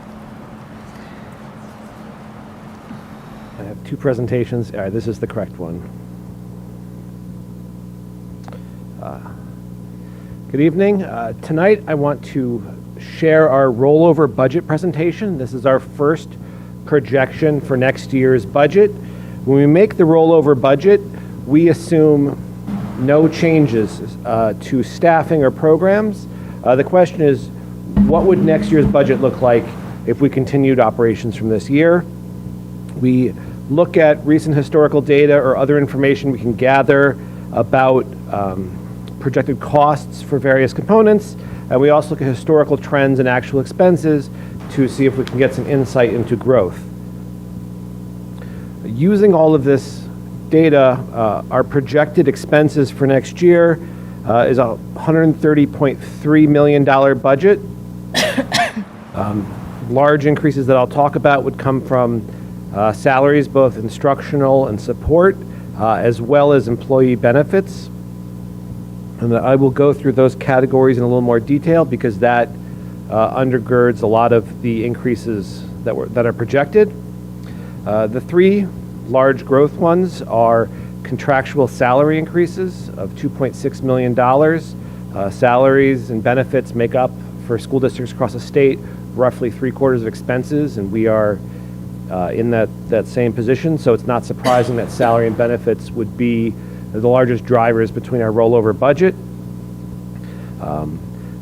I have 2 presentations. All right, this is the correct one. Good evening. Tonight I want to share our rollover budget presentation. This is our first projection for next year's budget. When we make the rollover budget, we assume no changes to staffing or programs. The question is, what would next year's budget look like if we continued operations from this year? We look at recent historical data or other information we can gather about projected costs for various components, and we also look at historical trends and actual expenses to see if we can get some insight into growth. Using all of this data, our projected expenses for next year is a $130.3 million budget. Large increases that I'll talk about would come from salaries, both instructional and support, as well as employee benefits. And I will go through those categories in a little more detail because that undergirds a lot of the increases that are projected. The 3 large growth ones are contractual salary increases of $2.6 million. Salaries and benefits make up for school districts across the state, roughly 3/4 of expenses, and we are in that same position. So it's not surprising that salary and benefits would be the largest drivers between our rollover budget.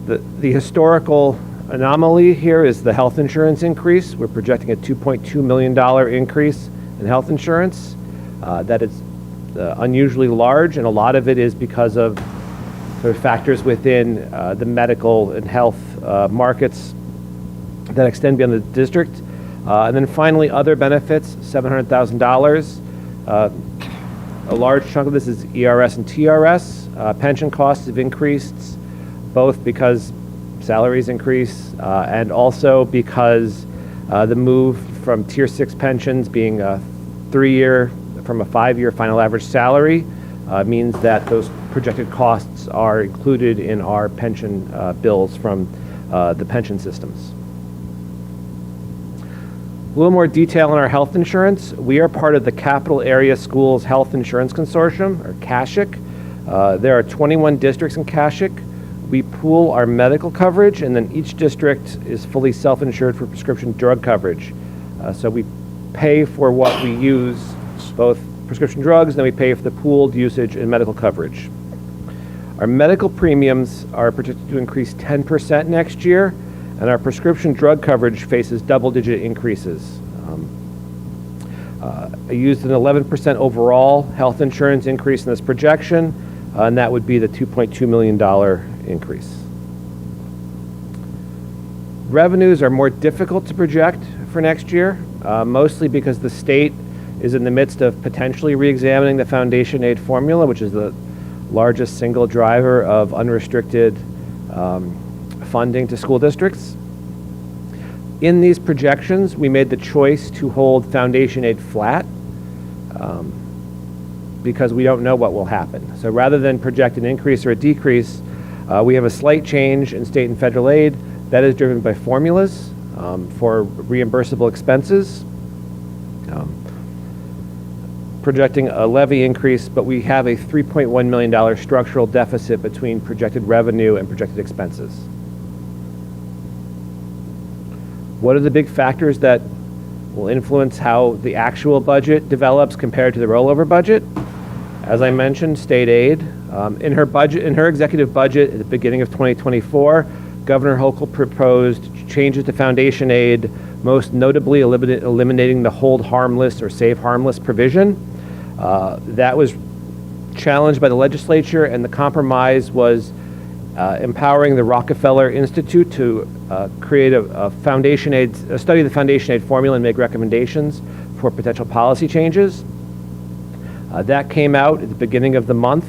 The historical anomaly here is the health insurance increase. We're projecting a $2.2 million increase in health insurance. That is unusually large, and a lot of it is because of sort of factors within the medical and health markets that extend beyond the district. And then finally, other benefits, $700,000. A large chunk of this is ERS and TRS. Pension costs have increased, both because salaries increase and also because the move from Tier 6 pensions being a 3-year from a 5-year final average salary means that those projected costs are included in our pension bills from the pension systems. A little more detail on our health insurance. We are part of the Capital Area Schools Health Insurance Consortium, or CASHIC. There are 21 districts in CASHIC. We pool our medical coverage, and then each district is fully self-insured for prescription drug coverage. So we pay for what we use, both prescription drugs, and then we pay for the pooled usage and medical coverage. Our medical premiums are projected to increase 10% next year, and our prescription drug coverage faces double-digit increases. I used an 11% overall health insurance increase in this projection, and that would be the $2.2 million increase. Revenues are more difficult to project for next year, mostly because the state is in the midst of potentially re-examining the foundation aid formula, which is the largest single driver of unrestricted funding to school districts. In these projections, we made the choice to hold foundation aid flat because we don't know what will happen. So rather than project an increase or a decrease, we have a slight change in state and federal aid that is driven by formulas for reimbursable expenses. Projecting a levy increase, but we have a $3.1 million structural deficit between projected revenue and projected expenses. What are the big factors that will influence how the actual budget develops compared to the rollover budget? As I mentioned, state aid. In her executive budget at the beginning of 2024, Governor Hochul proposed changes to foundation aid, most notably eliminating the hold harmless or save harmless provision. That was challenged by the legislature, and the compromise was empowering the Rockefeller Institute to create a study of the foundation aid formula and make recommendations for potential policy changes. That came out at the beginning of the month.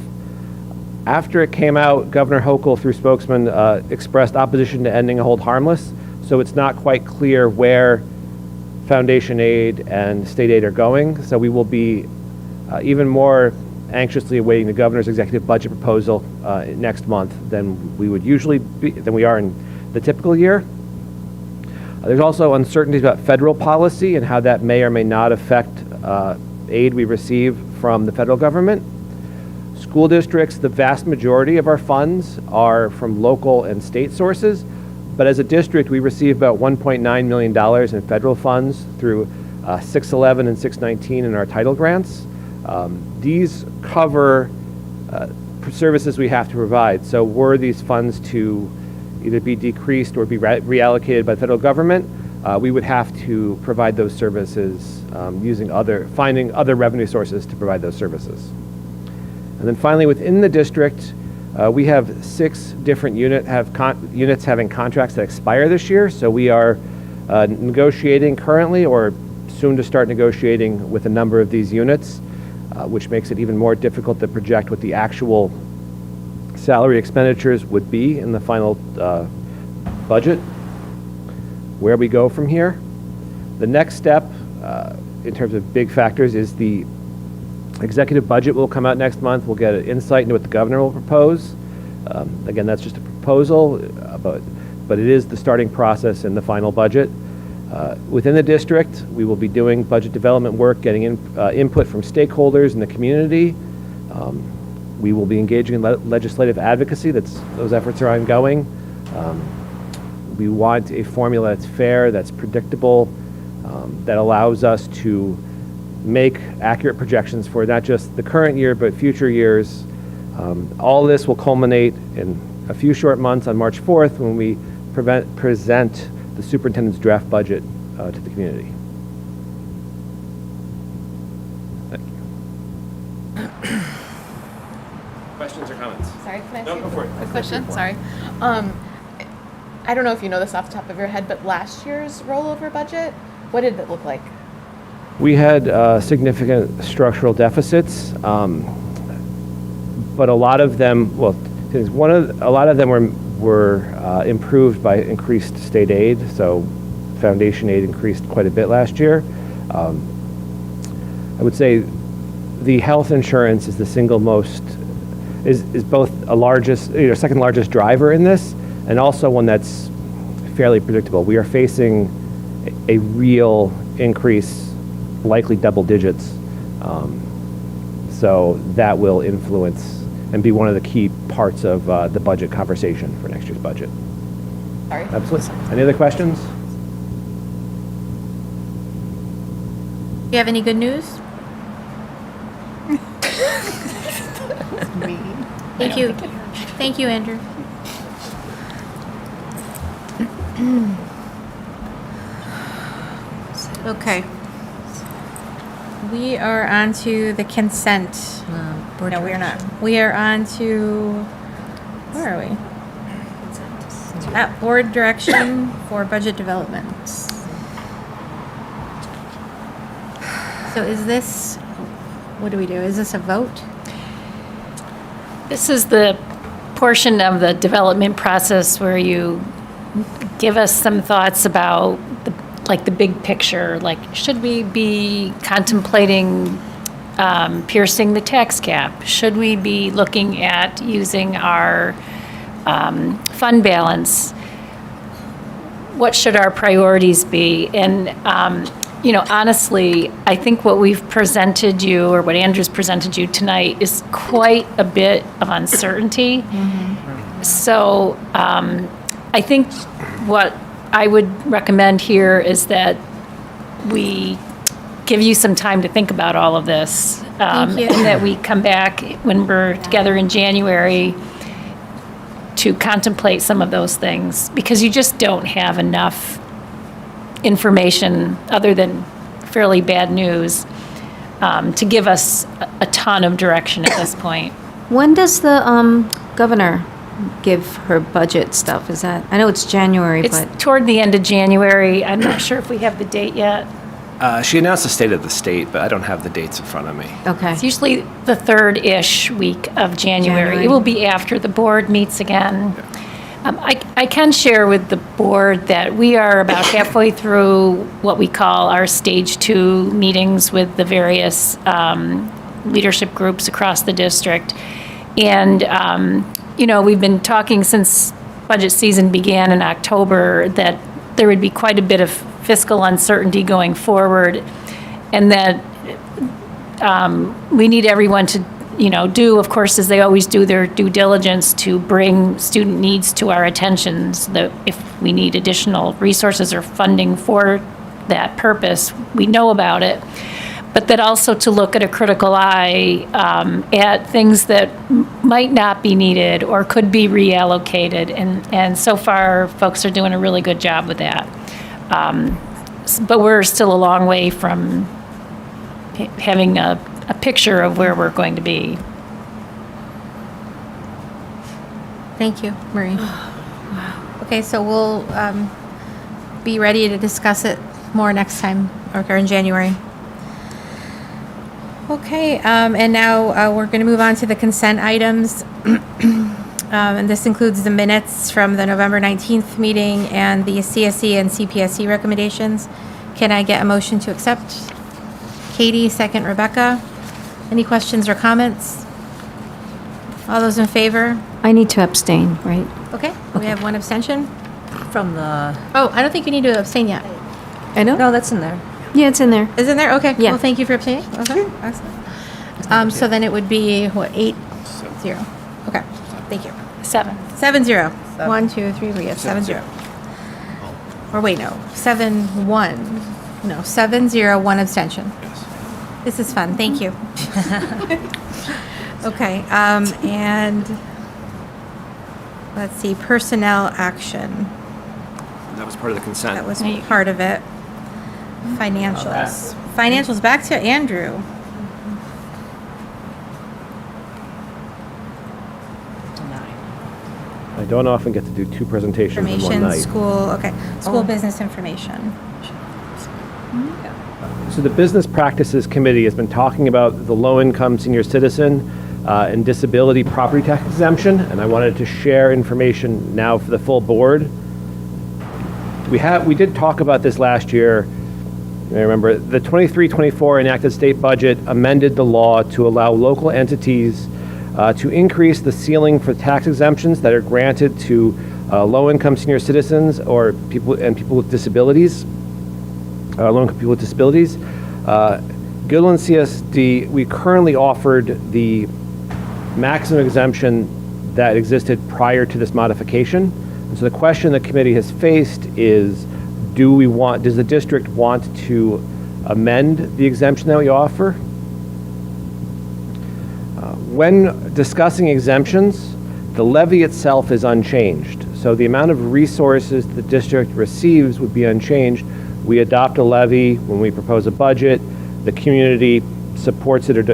After it came out, Governor Hochul, through spokesman, expressed opposition to ending a hold harmless, so it's not quite clear where foundation aid and state aid are going. So we will be even more anxiously awaiting the governor's executive budget proposal next month than we are in the typical year. There's also uncertainties about federal policy and how that may or may not affect aid we receive from the federal government. School districts, the vast majority of our funds are from local and state sources, but as a district, we receive about $1.9 million in federal funds through 611 and 619 in our title grants. These cover services we have to provide. So were these funds to either be decreased or be reallocated by the federal government, we would have to provide those services finding other revenue sources to provide those services. And then finally, within the district, we have 6 different units having contracts that expire this year. So we are negotiating currently or soon to start negotiating with a number of these units, which makes it even more difficult to project what the actual salary expenditures would be in the final budget. Where we go from here. The next step in terms of big factors is the executive budget will come out next month. We'll get an insight into what the governor will propose. Again, that's just a proposal, but it is the starting process in the final budget. Within the district, we will be doing budget development work, getting input from stakeholders in the community. We will be engaging in legislative advocacy. Those efforts are ongoing. We want a formula that's fair, that's predictable, that allows us to make accurate projections for not just the current year, but future years. All this will culminate in a few short months on March 4th when we present the superintendent's draft budget to the community. Thank you. Questions or comments? Sorry, can I No, say go for it. a question? Sorry. I don't know if you know this off the top of your head, but last year's rollover budget, what did it look like? We had significant structural deficits, but a lot of them, well, a lot of them were improved by increased state aid. So foundation aid increased quite a bit last year. I would say the health insurance is the single most, is both a largest, second largest driver in this, and also one that's fairly predictable. We are facing a real increase, likely double digits. So that will influence and be one of the key parts of the budget conversation for next year's budget. Sorry. Absolutely. Any other questions? Do you have any good news? Thank you. Thank you, Andrew. Okay. We are on to the consent. No, we are not. We are on to, where are we? At board direction for budget development. So is this, what do we do? Is this a vote? This is the portion of the development process where you give us some thoughts about the big picture, like should we be contemplating piercing the tax cap? Should we be looking at using our fund balance? What should our priorities be? And honestly, I think what we've presented you, or what Andrew's presented you tonight, is quite a bit of uncertainty. So I think what I would recommend here is that we give you some time to think about all of this. Thank you. And that we come back when we're together in January to contemplate some of those things, because you just don't have enough information other than fairly bad news to give us a ton of direction at this point. When does the governor give her budget stuff? Is that, I know it's January, It's but toward the end of January. I'm not sure if we have the date yet. She announced the state of the state, but I don't have the dates in front of me. okay. It's usually the third-ish week of January. It will be after the board meets again. I can share with the board that we are about halfway through what we call our stage 2 meetings with the various leadership groups across the district. And, we've been talking since budget season began in October that there would be quite a bit of fiscal uncertainty going forward, and that we need everyone to do, of course, as they always do, their due diligence to bring student needs to our attention, so that if we need additional resources or funding for that purpose, we know about it. But that also to look at a critical eye at things that might not be needed or could be reallocated. And so far, folks are doing a really good job with that. But we're still a long way from having a picture of where we're going to be. Thank you, Marie. Okay, so we'll be ready to discuss it more next time, or in January. Okay, and now we're going to move on to the consent items. And this includes the minutes from the November 19th meeting and the CSE and CPSE recommendations. Can I get a motion to accept? Katie, second Rebecca. Any questions or comments? All those in favor? I need to abstain, right? Okay, we have one abstention. From the, Oh, I don't think you need to abstain yet. I know? no, that's in there. Yeah, it's in there. Is it there? Okay. Yeah. Well, thank you for abstaining. Okay, excellent. So then it would be, what, 8-0? Okay, thank you. 7. 7-0. 1, 2, 3, we have 7-0. Or wait, no, 7-1. No, 7-0, 1 abstention. This is fun, thank you. Okay, and let's see, personnel action. That was part of the consent. That was part of it. Financials. Financials, back to Andrew. I don't often get to do two presentations in one Information, night. school, okay, school business information. So the Business Practices Committee has been talking about the low-income senior citizen and disability property tax exemption, and I wanted to share information now for the full board. We did talk about this last year. I remember the 23-24 enacted state budget amended the law to allow local entities to increase the ceiling for tax exemptions that are granted to low-income senior citizens or people with disabilities. Low-income people with disabilities. Guilderland CSD, we currently offered the maximum exemption that existed prior to this modification. And so the question the committee has faced is, does the district want to amend the exemption that we offer? When discussing exemptions, the levy itself is unchanged. So the amount of resources the district receives would be unchanged. We adopt a levy when we propose a budget. The community supports it or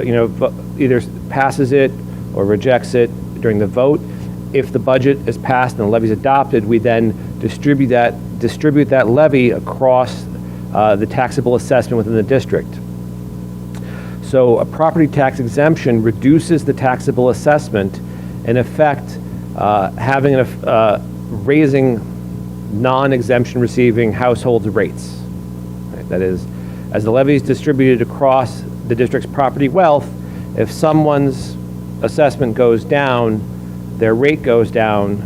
either passes it or rejects it during the vote. If the budget is passed and the levy is adopted, we then distribute that levy across the taxable assessment within the district. So a property tax exemption reduces the taxable assessment, in effect, raising non-exemption receiving households' rates. Right? That is, as the levy is distributed across the district's property wealth, if someone's assessment goes down, their rate goes down,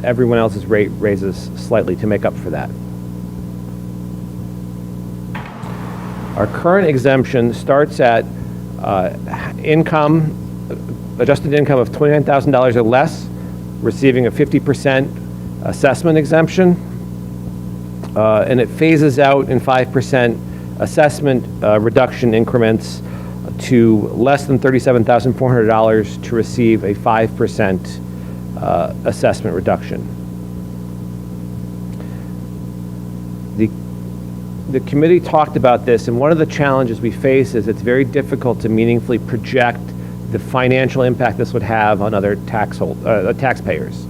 everyone else's rate raises slightly to make up for that. Our current exemption starts at adjusted income of $29,000 or less, receiving a 50% assessment exemption, and it phases out in 5% assessment reduction increments to less than $37,400 to receive a 5% assessment reduction. The committee talked about this, and one of the challenges we face is it's very difficult to meaningfully project the financial impact this would have on other taxpayers.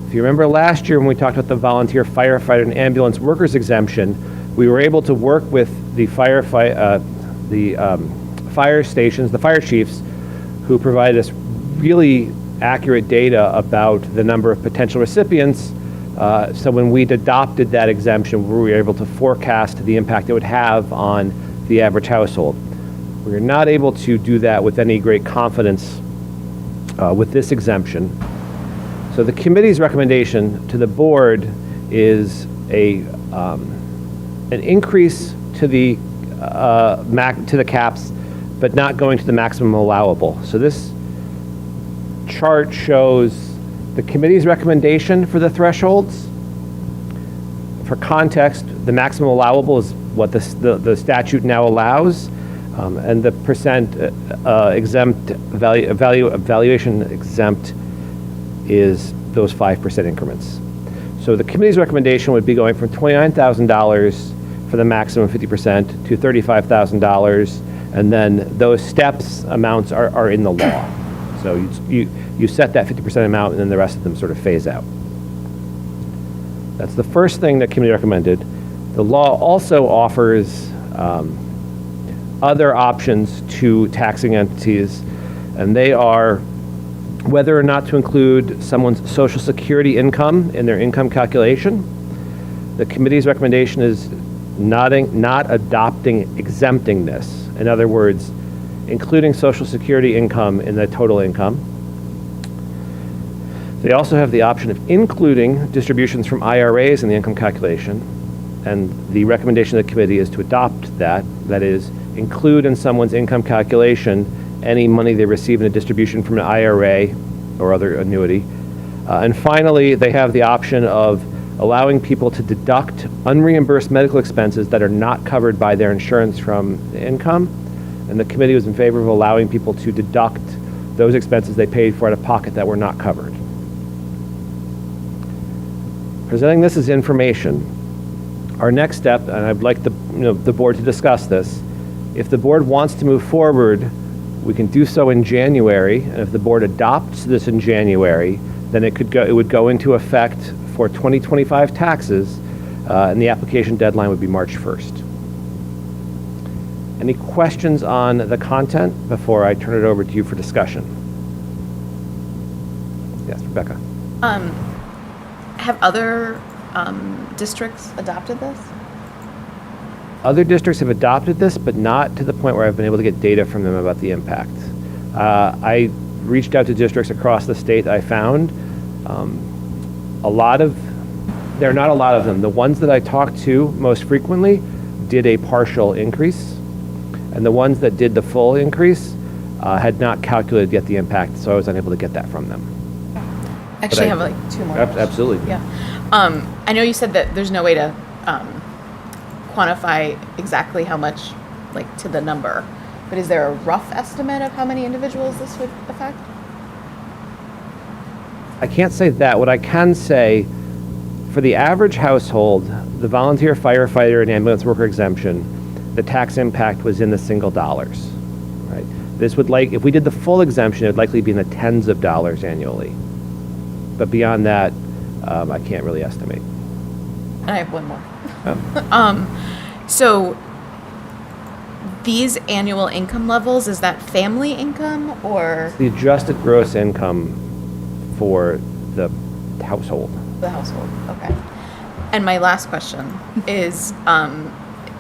If you remember last year when we talked about the volunteer firefighter and ambulance workers exemption, we were able to work with the fire stations, the fire chiefs, who provided us really accurate data about the number of potential recipients. So when we'd adopted that exemption, we were able to forecast the impact it would have on the average household. We are not able to do that with any great confidence with this exemption. So the committee's recommendation to the board is an increase to the caps, but not going to the maximum allowable. So this chart shows the committee's recommendation for the thresholds. For context, the maximum allowable is what the statute now allows, and the percent exempt valuation exempt is those 5% increments. So the committee's recommendation would be going from $29,000 for the maximum 50% to $35,000, and then those steps amounts are in the law. So you set that 50% amount, and then the rest of them sort of phase out. That's the first thing that committee recommended. The law also offers other options to taxing entities, and they are whether or not to include someone's Social Security income in their income calculation. The committee's recommendation is not exempting this. In other words, including Social Security income in the total income. They also have the option of including distributions from IRAs in the income calculation, and the recommendation of the committee is to adopt that. That is, include in someone's income calculation any money they receive in a distribution from an IRA or other annuity. And finally, they have the option of allowing people to deduct unreimbursed medical expenses that are not covered by their insurance from income. And the committee was in favor of allowing people to deduct those expenses they paid for out of pocket that were not covered. Presenting this as information, our next step, and I'd like the board to discuss this, if the board wants to move forward, we can do so in January, and if the board adopts this in January, then it would go into effect for 2025 taxes, and the application deadline would be March 1st. Any questions on the content before I turn it over to you for discussion? Yes, Rebecca. Have other districts adopted this? Other districts have adopted this, but not to the point where I've been able to get data from them about the impact. I reached out to districts across the state. I found there are not a lot of them. The ones that I talked to most frequently did a partial increase, and the ones that did the full increase had not calculated yet the impact, so I was unable to get that from them. Actually, I have like two more. Absolutely. Yeah. I know you said that there's no way to quantify exactly how much, like to the number, but is there a rough estimate of how many individuals this would affect? I can't say that. What I can say, for the average household, the volunteer firefighter and ambulance worker exemption, the tax impact was in the single dollars. Right? This would if we did the full exemption, it would likely be in the tens of dollars annually. But beyond that, I can't really estimate. And I have one more. So these annual income levels, is that family income or The adjusted gross income for the household. the household? Okay. And my last question is,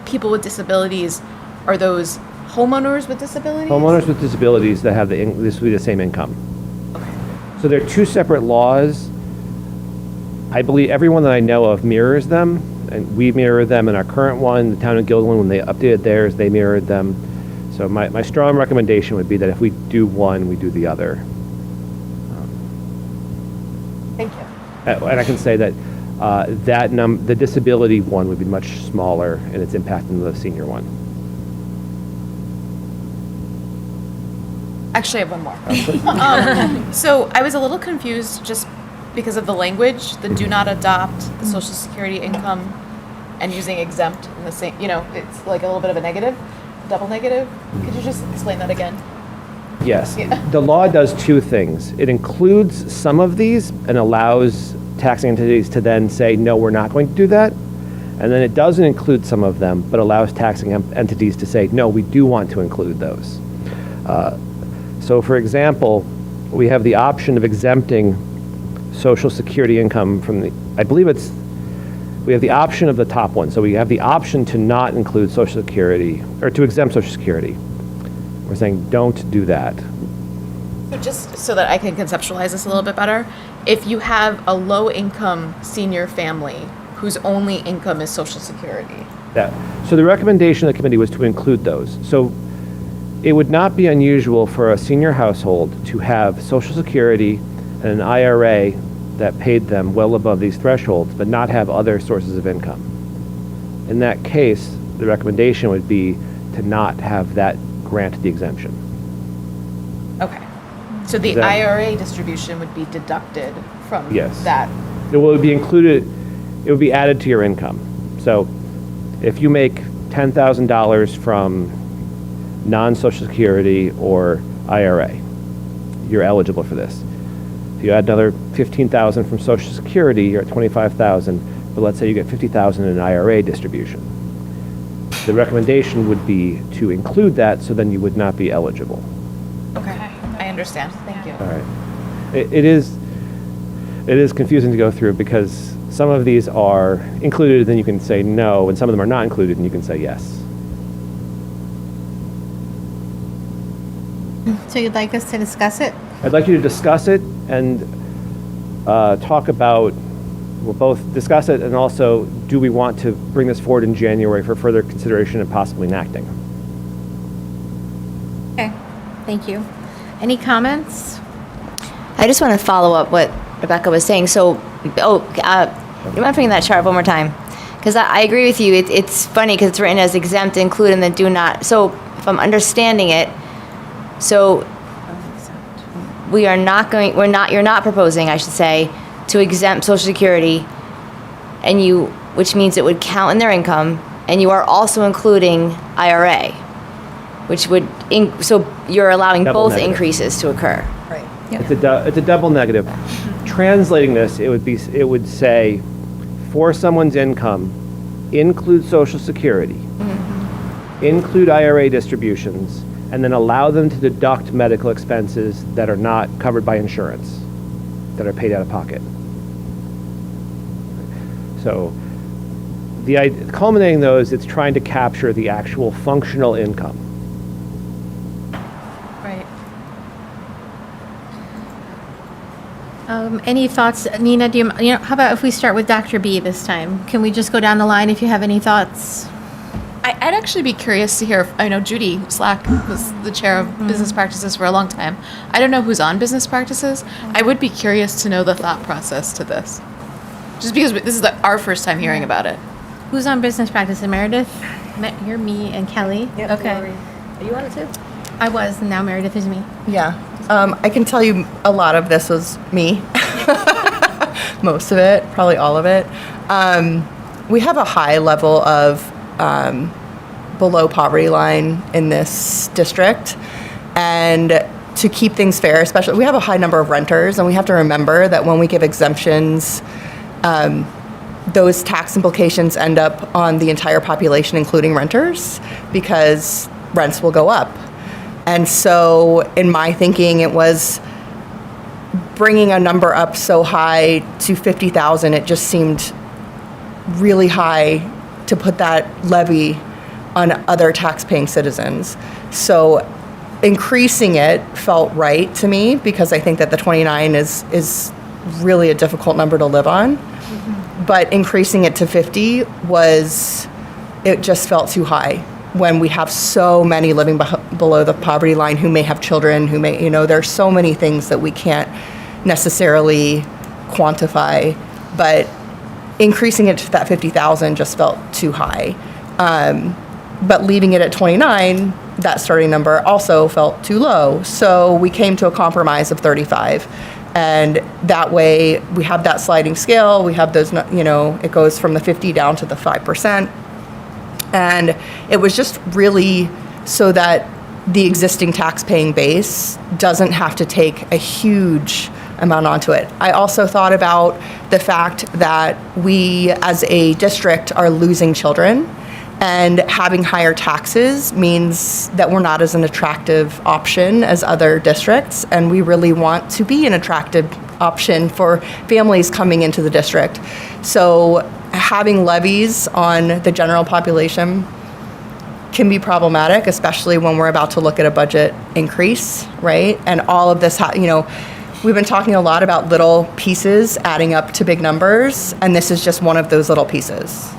people with disabilities, are those homeowners with disabilities? Homeowners with disabilities that have this would be the same income. So there are two separate laws. I believe everyone that I know of mirrors them, and we mirror them in our current one. The town of Guilderland, when they updated theirs, they mirrored them. So my strong recommendation would be that if we do one, we do the other. Thank you. And I can say that the disability one would be much smaller in its impact than the senior one. Actually, I have one more. So I was a little confused just because of the language, the do not adopt the Social Security income and using exempt in the same, it's like a little bit of a negative, double negative. Could you just explain that again? Yes. Yeah. The law does two things. It includes some of these and allows taxing entities to then say, no, we're not going to do that. And then it doesn't include some of them, but allows taxing entities to say, no, we do want to include those. So for example, we have the option of exempting Social Security income from we have the option of the top one. So we have the option to not include Social Security, or to exempt Social Security. We're saying don't do that. So just so that I can conceptualize this a little bit better, if you have a low-income senior family whose only income is Social Security. So the recommendation of the committee was to include those. So it would not be unusual for a senior household to have Social Security and an IRA that paid them well above these thresholds, but not have other sources of income. In that case, the recommendation would be to not have that grant the exemption. Okay. So the IRA distribution would be deducted from that. It would be included, it would be added to your income. So if you make $10,000 from non-Social Security or IRA, you're eligible for this. If you add another $15,000 from Social Security, you're at $25,000, but let's say you get $50,000 in an IRA distribution. The recommendation would be to include that, so then you would not be eligible. Okay, I understand. Thank you. All right. It is confusing to go through because some of these are included, then you can say no, and some of them are not included, and you can say yes. So you'd like us to discuss it? I'd like you to discuss it and talk about, we'll both discuss it and also do we want to bring this forward in January for further consideration and possibly enacting. Okay, thank you. Any comments? I just want to follow up what Rebecca was saying. So, you mind bringing that chart one more time? Because I agree with you. It's funny because it's written as exempt, include, and then do not. So if I'm understanding it, so you're not proposing, I should say, to exempt Social Security, which means it would count in their income, and you are also including IRA, which would, so you're allowing Double both negative. increases to occur. Right. It's a double negative. Translating this, it would say, for someone's income, include Social Security, include IRA distributions, and then allow them to deduct medical expenses that are not covered by insurance, that are paid out of pocket. So culminating those, it's trying to capture the actual functional income. Right. Any thoughts, Nina? How about if we start with Dr. B this time? Can we just go down the line if you have any thoughts? I'd actually be curious to hear. I know Judy Slack was the chair of business practices for a long time. I don't know who's on business practices. I would be curious to know the thought process to this, just because this is our first time hearing about it. Who's on business practice? Meredith? You're me and Kelly. Yep. Okay. Are you on it too? I was, and now Meredith is me. Yeah. I can tell you a lot of this was me. Most of it, probably all of it. We have a high level of below poverty line in this district. And to keep things fair, especially, we have a high number of renters, and we have to remember that when we give exemptions, those tax implications end up on the entire population, including renters, because rents will go up. And so in my thinking, it was bringing a number up so high to 50,000, it just seemed really high to put that levy on other tax-paying citizens. So increasing it felt right to me, because I think that the 29 is really a difficult number to live on. But increasing it to 50 it just felt too high when we have so many living below the poverty line who may have children, who may, there's so many things that we can't necessarily quantify, but increasing it to that 50,000 just felt too high. But leaving it at 29, that starting number also felt too low. So we came to a compromise of 35. And that way we have that sliding scale, we have those, it goes from the 50 down to the 5%. And it was just really so that the existing tax-paying base doesn't have to take a huge amount onto it. I also thought about the fact that we, as a district, are losing children, and having higher taxes means that we're not as an attractive option as other districts, and we really want to be an attractive option for families coming into the district. So having levies on the general population can be problematic, especially when we're about to look at a budget increase, right? And all of this, we've been talking a lot about little pieces adding up to big numbers, and this is just one of those little pieces.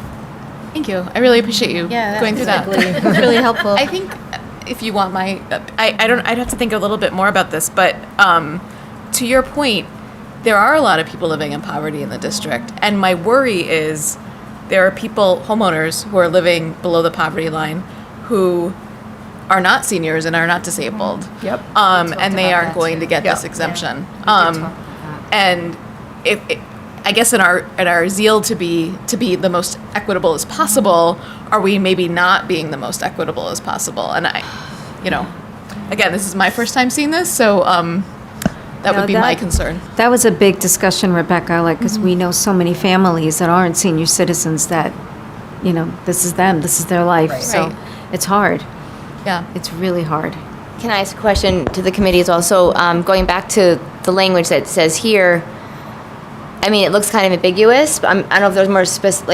Thank you. I really appreciate you going through that. That's really helpful. I think if you want I'd have to think a little bit more about this, but to your point, there are a lot of people living in poverty in the district, and my worry is there are homeowners who are living below the poverty line who are not seniors and are not disabled. Yep. And they aren't going to get this exemption. And I guess in our zeal to be the most equitable as possible, are we maybe not being the most equitable as possible? And again, this is my first time seeing this, so that would be my concern. That was a big discussion, Rebecca, because we know so many families that aren't senior citizens that, this is them, this is their life. Right. So it's hard. Yeah. It's really hard. Can I ask a question to the committee as well? So going back to the language that says here, it looks kind of ambiguous. But I don't know if there's more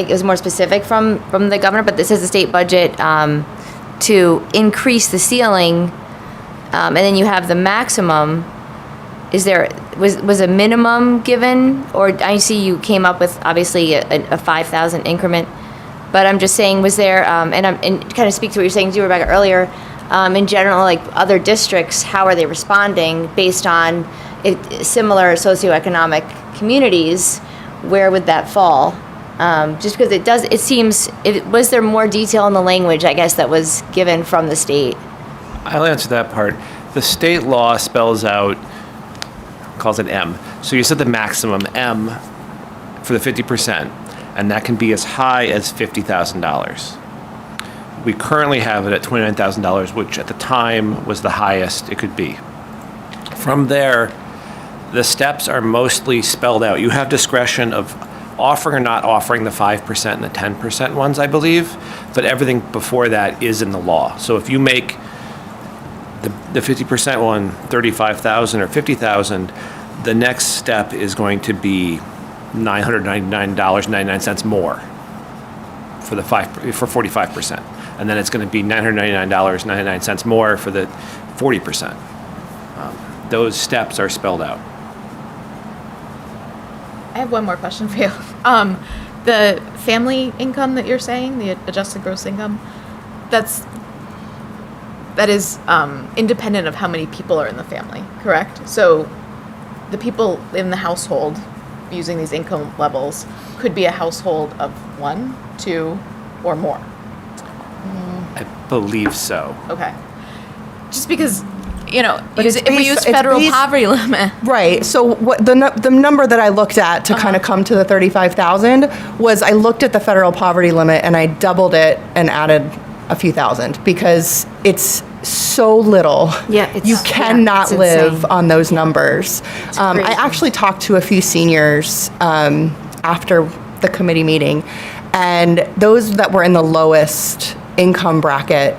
it was more specific from the governor, but this is the state budget to increase the ceiling, and then you have the maximum. Was a minimum given, or I see you came up with obviously a 5,000 increment, but I'm just saying, was there and kind of speak to what you're saying to Rebecca earlier, in general, like other districts, how are they responding based on similar socioeconomic communities where would that fall? Just because it seems, was there more detail in the language, I guess, that was given from the state? I'll answer that part. The state law spells out, calls it M. So you said the maximum M for the 50%, and that can be as high as $50,000. We currently have it at $29,000, which at the time was the highest it could be. From there, the steps are mostly spelled out. You have discretion of offering or not offering the 5% and the 10% ones, I believe, but everything before that is in the law. So if you make the 50% one $35,000 or $50,000, the next step is going to be $999.99 more for 45%, and then it's going to be $999.99 more for the 40%. Those steps are spelled out. I have one more question for you. The family income that you're saying, the adjusted gross income, that is independent of how many people are in the family, correct? So the people in the household using these income levels could be a household of 1, 2, or more. I believe so. Okay. Just because, if we use federal poverty limit. Right. So what the number that I looked at to kind of come to the 35,000 was I looked at the federal poverty limit and I doubled it and added a few thousand because it's so little. Yeah, you cannot it's live insane. on those numbers. I actually talked to a few seniors after the committee meeting, and those that were in the lowest income bracket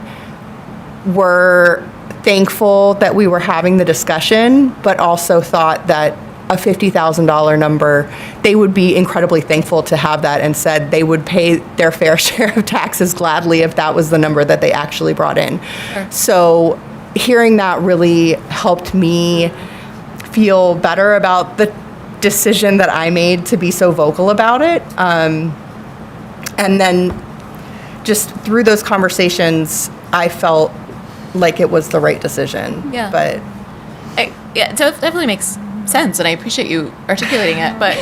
were thankful that we were having the discussion, but also thought that a $50,000 number, they would be incredibly thankful to have that, and said they would pay their fair share of taxes gladly if that was the number that they actually brought in. Sure. So hearing that really helped me feel better about the decision that I made to be so vocal about it. And then just through those conversations, I felt like it was the right decision. Yeah. But it definitely makes sense, and I appreciate you articulating it. But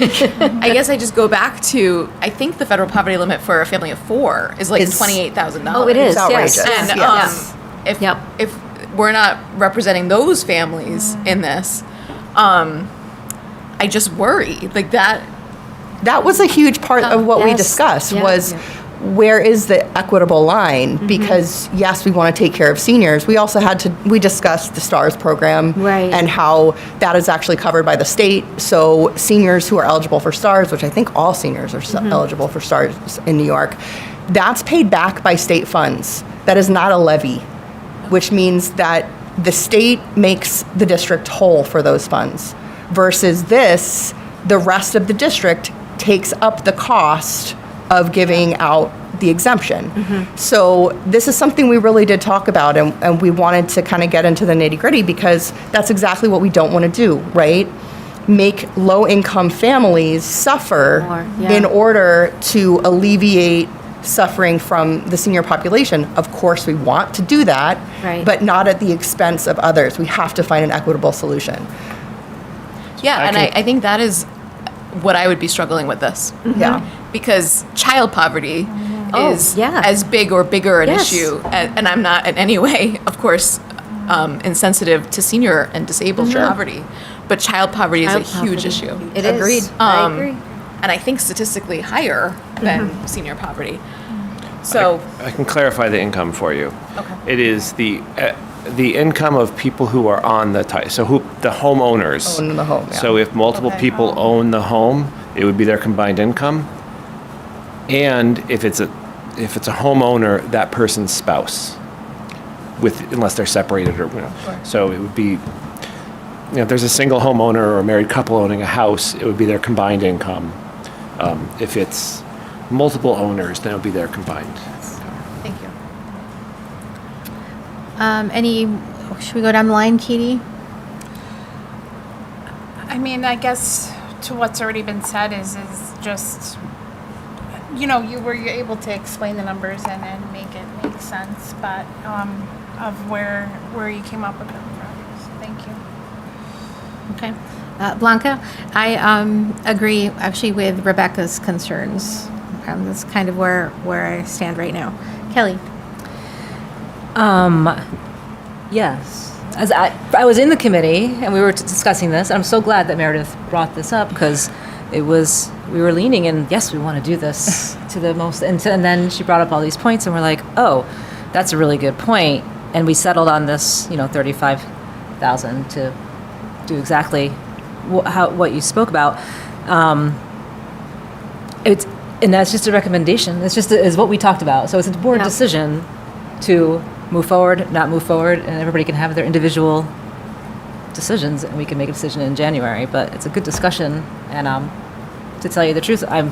I guess I just go back to, I think the federal poverty limit for a family of 4 is like $28,000. Oh, it is. It's outrageous. Yes. And Yes. if we're not representing those families in this, I just worry like that. that was a huge part of what we yes. discussed Yeah. was where is the equitable line? Because yes, we want to take care of seniors. We also we discussed the STARS program Right. and how that is actually covered by the state. So seniors who are eligible for STARS, which I think all seniors are eligible for STARS in New York, that's paid back by state funds. That is not a levy, which means that the state makes the district whole for those funds. Versus this, the rest of the district takes up the cost of giving out the exemption. So this is something we really did talk about, and we wanted to kind of get into the nitty-gritty because that's exactly what we don't want to do, right? Make low-income families suffer More, yeah. in order to alleviate suffering from the senior population. Of course, we want to do that, Right. but not at the expense of others. We have to find an equitable solution. Yeah, I think that is what I would be struggling with this. Yeah. Because child poverty Oh, is yeah. as big or bigger an Yes. issue, and I'm not in any way, of course, insensitive to senior and disabled poverty, but child poverty is a Child huge poverty. issue. It is. Agreed. I agree. And I think statistically higher than senior poverty. So, I can clarify the income for you. Okay. It is the income of people who are on the the homeowners. Own the home, yeah. So if multiple Okay. people own the home, it would be their combined income. And if it's a homeowner, that person's spouse, unless they're separated or So it would be, if there's a single homeowner or a married couple owning a house, it would be their combined income. If it's multiple owners, then it would be their combined. thank you. Should we go down the line, Katie? I mean, I guess to what's already been said is just, you were able to explain the numbers and make it make sense, but of where you came up with them from. So thank you. Okay. Blanca, I agree actually with Rebecca's concerns. That's kind of where I stand right now. Kelly. Yes. As I was in the committee and we were discussing this, and I'm so glad that Meredith brought this up because we were leaning in, yes, we want to do this to the most, and then she brought up all these points and we're like, oh, that's a really good point. And we settled on this, $35,000 to do exactly what you spoke about. And that's just a recommendation. It's just is what we talked about. So it's a board decision to move forward, not move forward, and everybody can have their individual decisions, and we can make a decision in January. But it's a good discussion, and to tell you the truth, I'm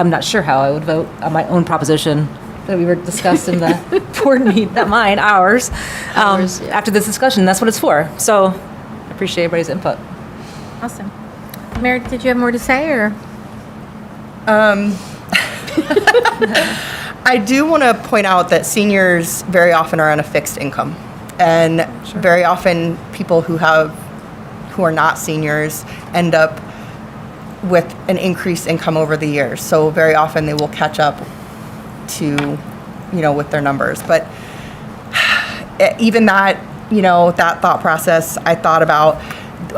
not sure how I would vote on my own proposition that we were discussed in the board meeting, not mine, ours. After this discussion, that's what it's for. So I appreciate everybody's input. Awesome. Meredith, did you have more to say, or? I do want to point out that seniors very often are on a fixed income, and very often people who are not seniors end up with an increased income over the years. So very often they will catch up to, with their numbers. But even that, that thought process, I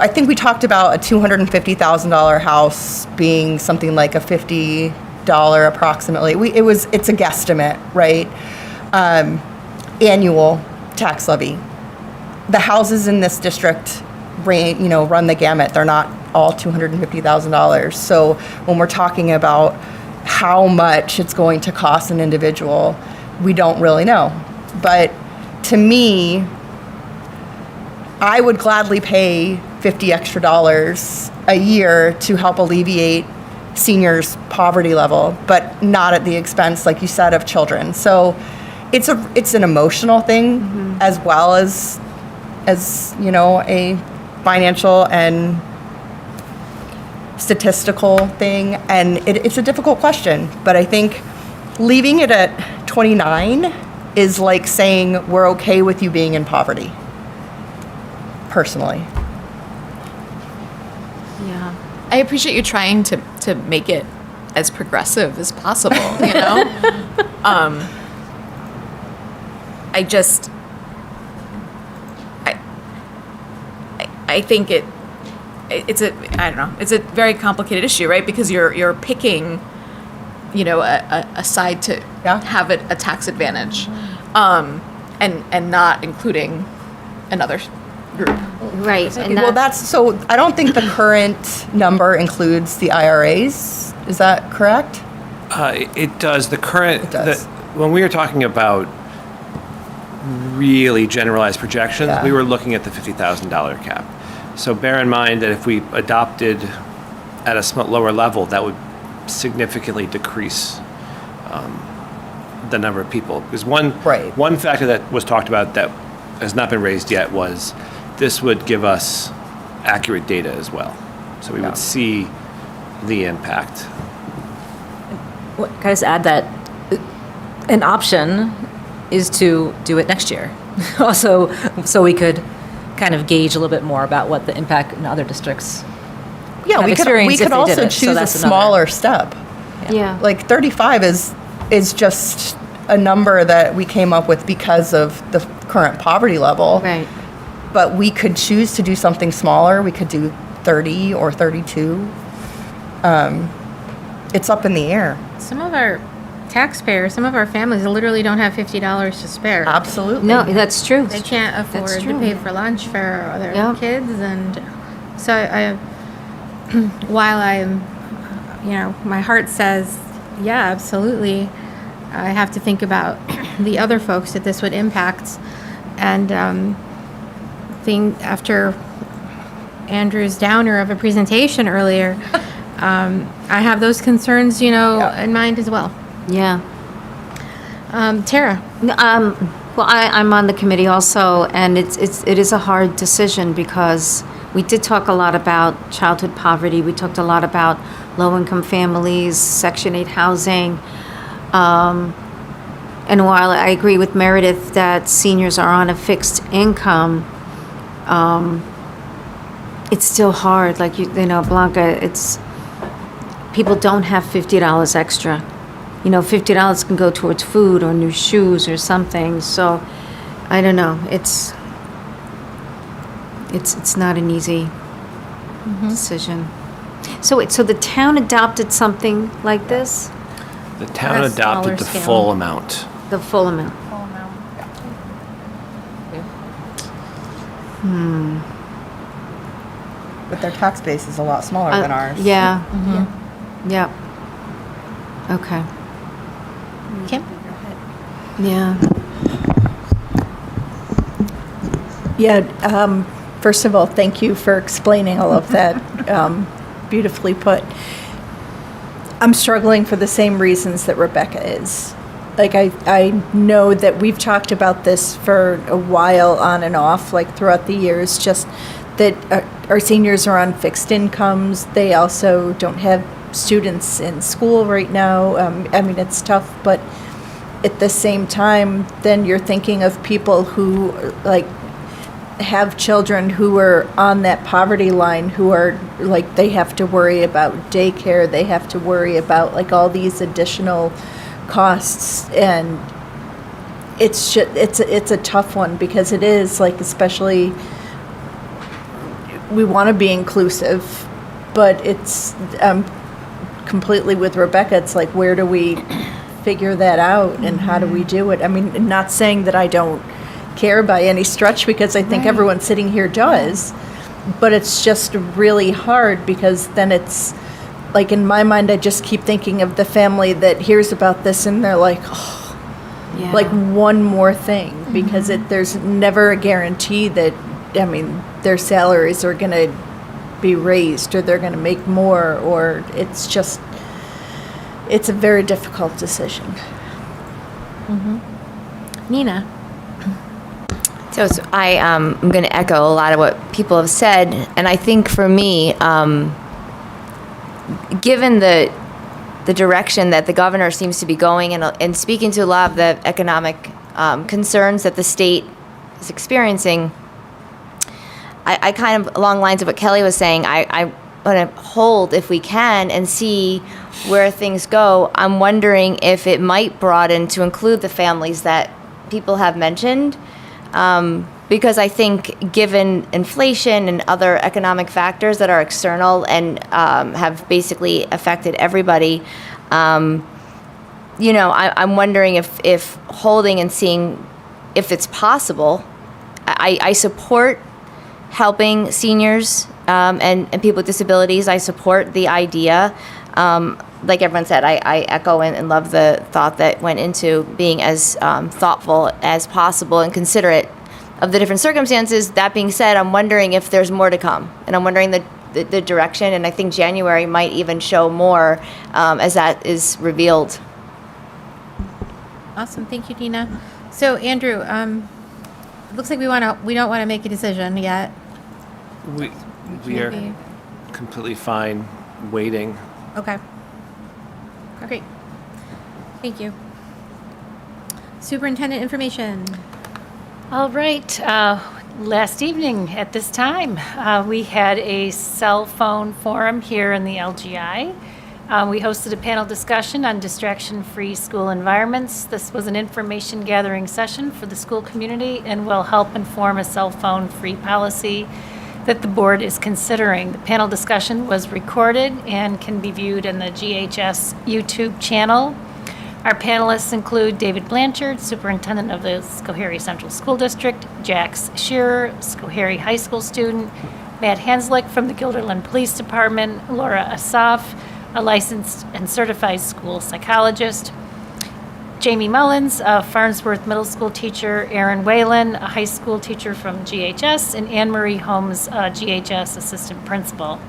think we talked about a $250,000 house being something like a $50 approximately. It's a guesstimate, right? Annual tax levy. The houses in this district run the gamut. They're not all $250,000. So when we're talking about how much it's going to cost an individual, we don't really know. But to me, I would gladly pay $50 extra a year to help alleviate seniors' poverty level, but not at the expense, like you said, of children. So it's an emotional thing as well as a financial and statistical thing, and it's a difficult question. But I think leaving it at 29 is like saying we're okay with you being in poverty. Personally. Yeah. I appreciate you trying to make it as progressive as possible, I think it's a very complicated issue, right? Because you're picking, a side to have it a tax advantage, and not including another group. Right. I don't think the current number includes the IRAs. Is that correct? It does. When we were talking about really generalized projections, we were looking at the $50,000 cap. So bear in mind that if we adopted at a lower level, that would significantly decrease the number of people. Because one factor that was talked about that has not been raised yet was this would give us accurate data as well. So we would see the impact. Can I just add that an option is to do it next year? Also, so we could kind of gauge a little bit more about what the impact in other districts. Yeah, we could also choose a smaller step. Yeah. Like 35 is just a number that we came up with because of the current poverty level. Right. But we could choose to do something smaller. We could do 30 or 32. It's up in the air. Some of our taxpayers, some of our families literally don't have $50 to spare. Absolutely. No, that's true. They can't afford That's to true. pay for lunch for their kids, and so I while I'm, my heart says, yeah, absolutely, I have to think about the other folks that this would impact, and after Andrew's downer of a presentation earlier, I have those concerns, in mind as well. Yeah. Tara. Well, I'm on the committee also, and it is a hard decision because we did talk a lot about childhood poverty. We talked a lot about low-income families, Section 8 housing. And while I agree with Meredith that seniors are on a fixed income, it's still hard. Like, you know, Blanca, it's, people don't have $50 extra. You know, $50 can go towards food or new shoes or something. So, I don't know. It's not an easy decision. So the town adopted something like this? The town On a smaller adopted the scale. full amount. The full amount. But their tax base is a lot smaller than ours. Yeah. Yep. Okay. Kim? Yeah. Yeah, first of all, thank you for explaining all of that, beautifully put. I'm struggling for the same reasons that Rebecca is. Like, I know that we've talked about this for a while on and off, like throughout the years, just that our seniors are on fixed incomes. They also don't have students in school right now. I mean, it's tough, but at the same time, then you're thinking of people who, like, have children who are on that poverty line, who are, like, they have to worry about daycare, they have to worry about, like, all these additional costs, and it's just, it's a tough one, because it is, like, especially, we want to be inclusive, but it's completely with Rebecca, it's like, where do we figure that out, and how do we do it? I mean, not saying that I don't care by any stretch, because I think everyone sitting here does, but it's just really hard, because then it's like, in my mind, I just keep thinking of the family that hears about this and they're like, oh, like one more thing, because there's never a guarantee that, I mean, their salaries are going to be raised, or they're going to make more, or it's just, it's a very difficult decision. Nina? So I'm going to echo a lot of what people have said, and I think for me, given the direction that the governor seems to be going, and speaking to a lot of the economic concerns that the state is experiencing, I kind of, along the lines of what Kelly was saying, I want to hold, if we can, and see where things go. I'm wondering if it might broaden to include the families that people have mentioned. Because I think, given inflation and other economic factors that are external and have basically affected everybody, I'm wondering if holding and seeing if it's possible. I support helping seniors and people with disabilities. I support the idea. Like everyone said, I echo and love the thought that went into being as thoughtful as possible and considerate of the different circumstances. That being said, I'm wondering if there's more to come, and I'm wondering the direction, and I think January might even show more as that is revealed. Awesome, thank you, Nina. So, Andrew, it looks like we don't want to make a decision yet. We are Maybe. completely fine waiting. Okay. Great. Thank you. Superintendent information. All right. Last evening at this time, we had a cell phone forum here in the LGI. We hosted a panel discussion on distraction-free school environments. This was an information gathering session for the school community and will help inform a cell phone-free policy that the board is considering. The panel discussion was recorded and can be viewed in the GHS YouTube channel. Our panelists include David Blanchard, Superintendent of the Schoharie Central School District, Jax Shearer, Schoharie High School student, Matt Hanslick from the Guilderland Police Department, Laura Asaf, a licensed and certified school psychologist, Jamie Mullins, a Farnsworth Middle School teacher, Aaron Whalen, a high school teacher from GHS, and Anne Marie Holmes, a GHS assistant principal.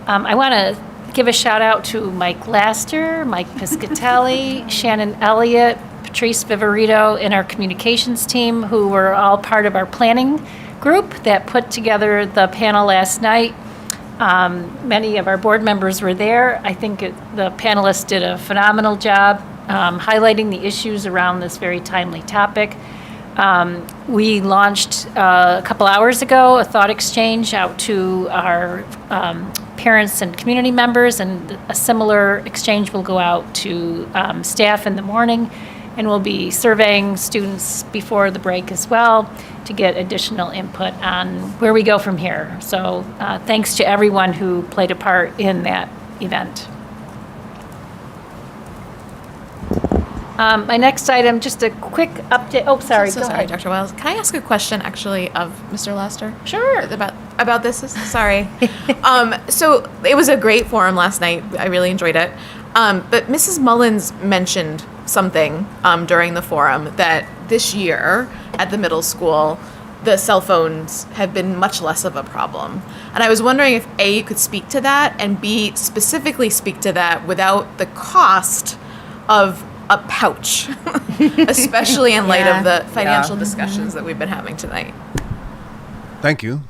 I want to give a shout out to Mike Laster, Mike Piscatelli, Shannon Elliott, Patrice Viverito, and our communications team, who were all part of our planning group that put together the panel last night. Many of our board members were there. I think the panelists did a phenomenal job highlighting the issues around this very timely topic. We launched a couple hours ago a thought exchange out to our parents and community members, and a similar exchange will go out to staff in the morning, and we'll be surveying students before the break as well to get additional input on where we go from here. So thanks to everyone who played a part in that event. My next item, just a quick update. Oh, sorry. So go sorry, ahead. Dr. Wiles. Can I ask a question, actually, of Mr. Lester? Sure. About this? Sorry. So it was a great forum last night. I really enjoyed it. But Mrs. Mullins mentioned something during the forum that this year at the middle school, the cell phones have been much less of a problem. And I was wondering if A, you could speak to that, and B, specifically speak to that without the cost of a pouch, especially in light of the financial discussions that we've been having tonight. Thank you.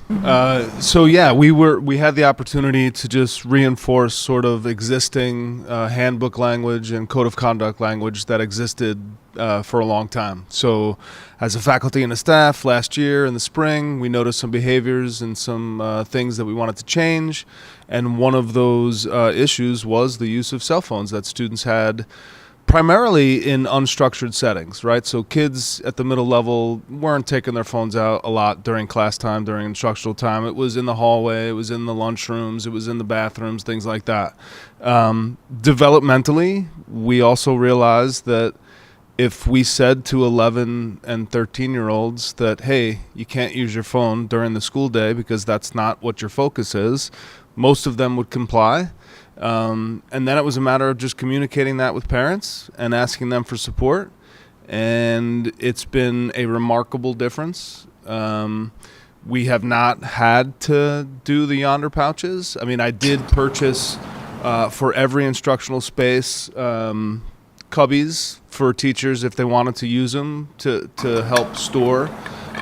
So yeah, we had the opportunity to just reinforce sort of existing handbook language and code of conduct language that existed for a long time. So as a faculty and a staff last year in the spring, we noticed some behaviors and some things that we wanted to change. And one of those issues was the use of cell phones that students had primarily in unstructured settings, right? So kids at the middle level weren't taking their phones out a lot during class time, during instructional time. It was in the hallway, it was in the lunchrooms, it was in the bathrooms, things like that. Developmentally, we also realized that if we said to 11 and 13-year-olds that, hey, you can't use your phone during the school day because that's not what your focus is, most of them would comply. And then it was a matter of just communicating that with parents and asking them for support. And it's been a remarkable difference. We have not had to do the Yonder pouches. I mean, I did purchase for every instructional space cubbies for teachers if they wanted to use them to help store.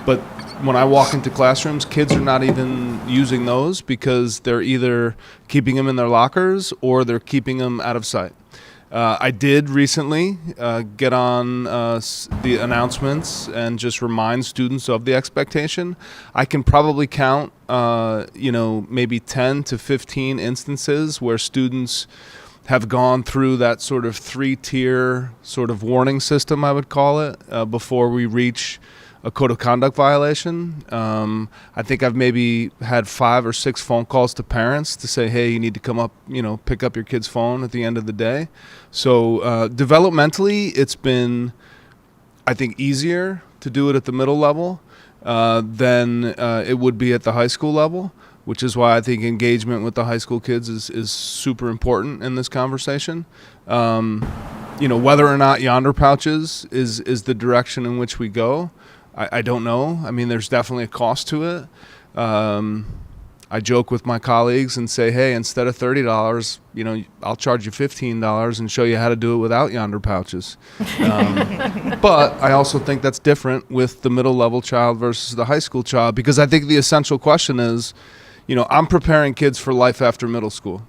But when I walk into classrooms, kids are not even using those because they're either keeping them in their lockers or they're keeping them out of sight. I did recently get on the announcements and just remind students of the expectation. I can probably count, maybe 10 to 15 instances where students have gone through that sort of 3-tier sort of warning system, I would call it, before we reach a code of conduct violation. I think I've maybe had 5 or 6 phone calls to parents to say, hey, you need to come up, pick up your kid's phone at the end of the day. So developmentally, it's been, I think, easier to do it at the middle level than it would be at the high school level, which is why I think engagement with the high school kids is super important in this conversation. Whether or not Yonder pouches is the direction in which we go, I don't know. I mean, there's definitely a cost to it. I joke with my colleagues and say, hey, instead of $30, I'll charge you $15 and show you how to do it without Yonder pouches. But I also think that's different with the middle level child versus the high school child, because I think the essential question is, I'm preparing kids for life after middle school.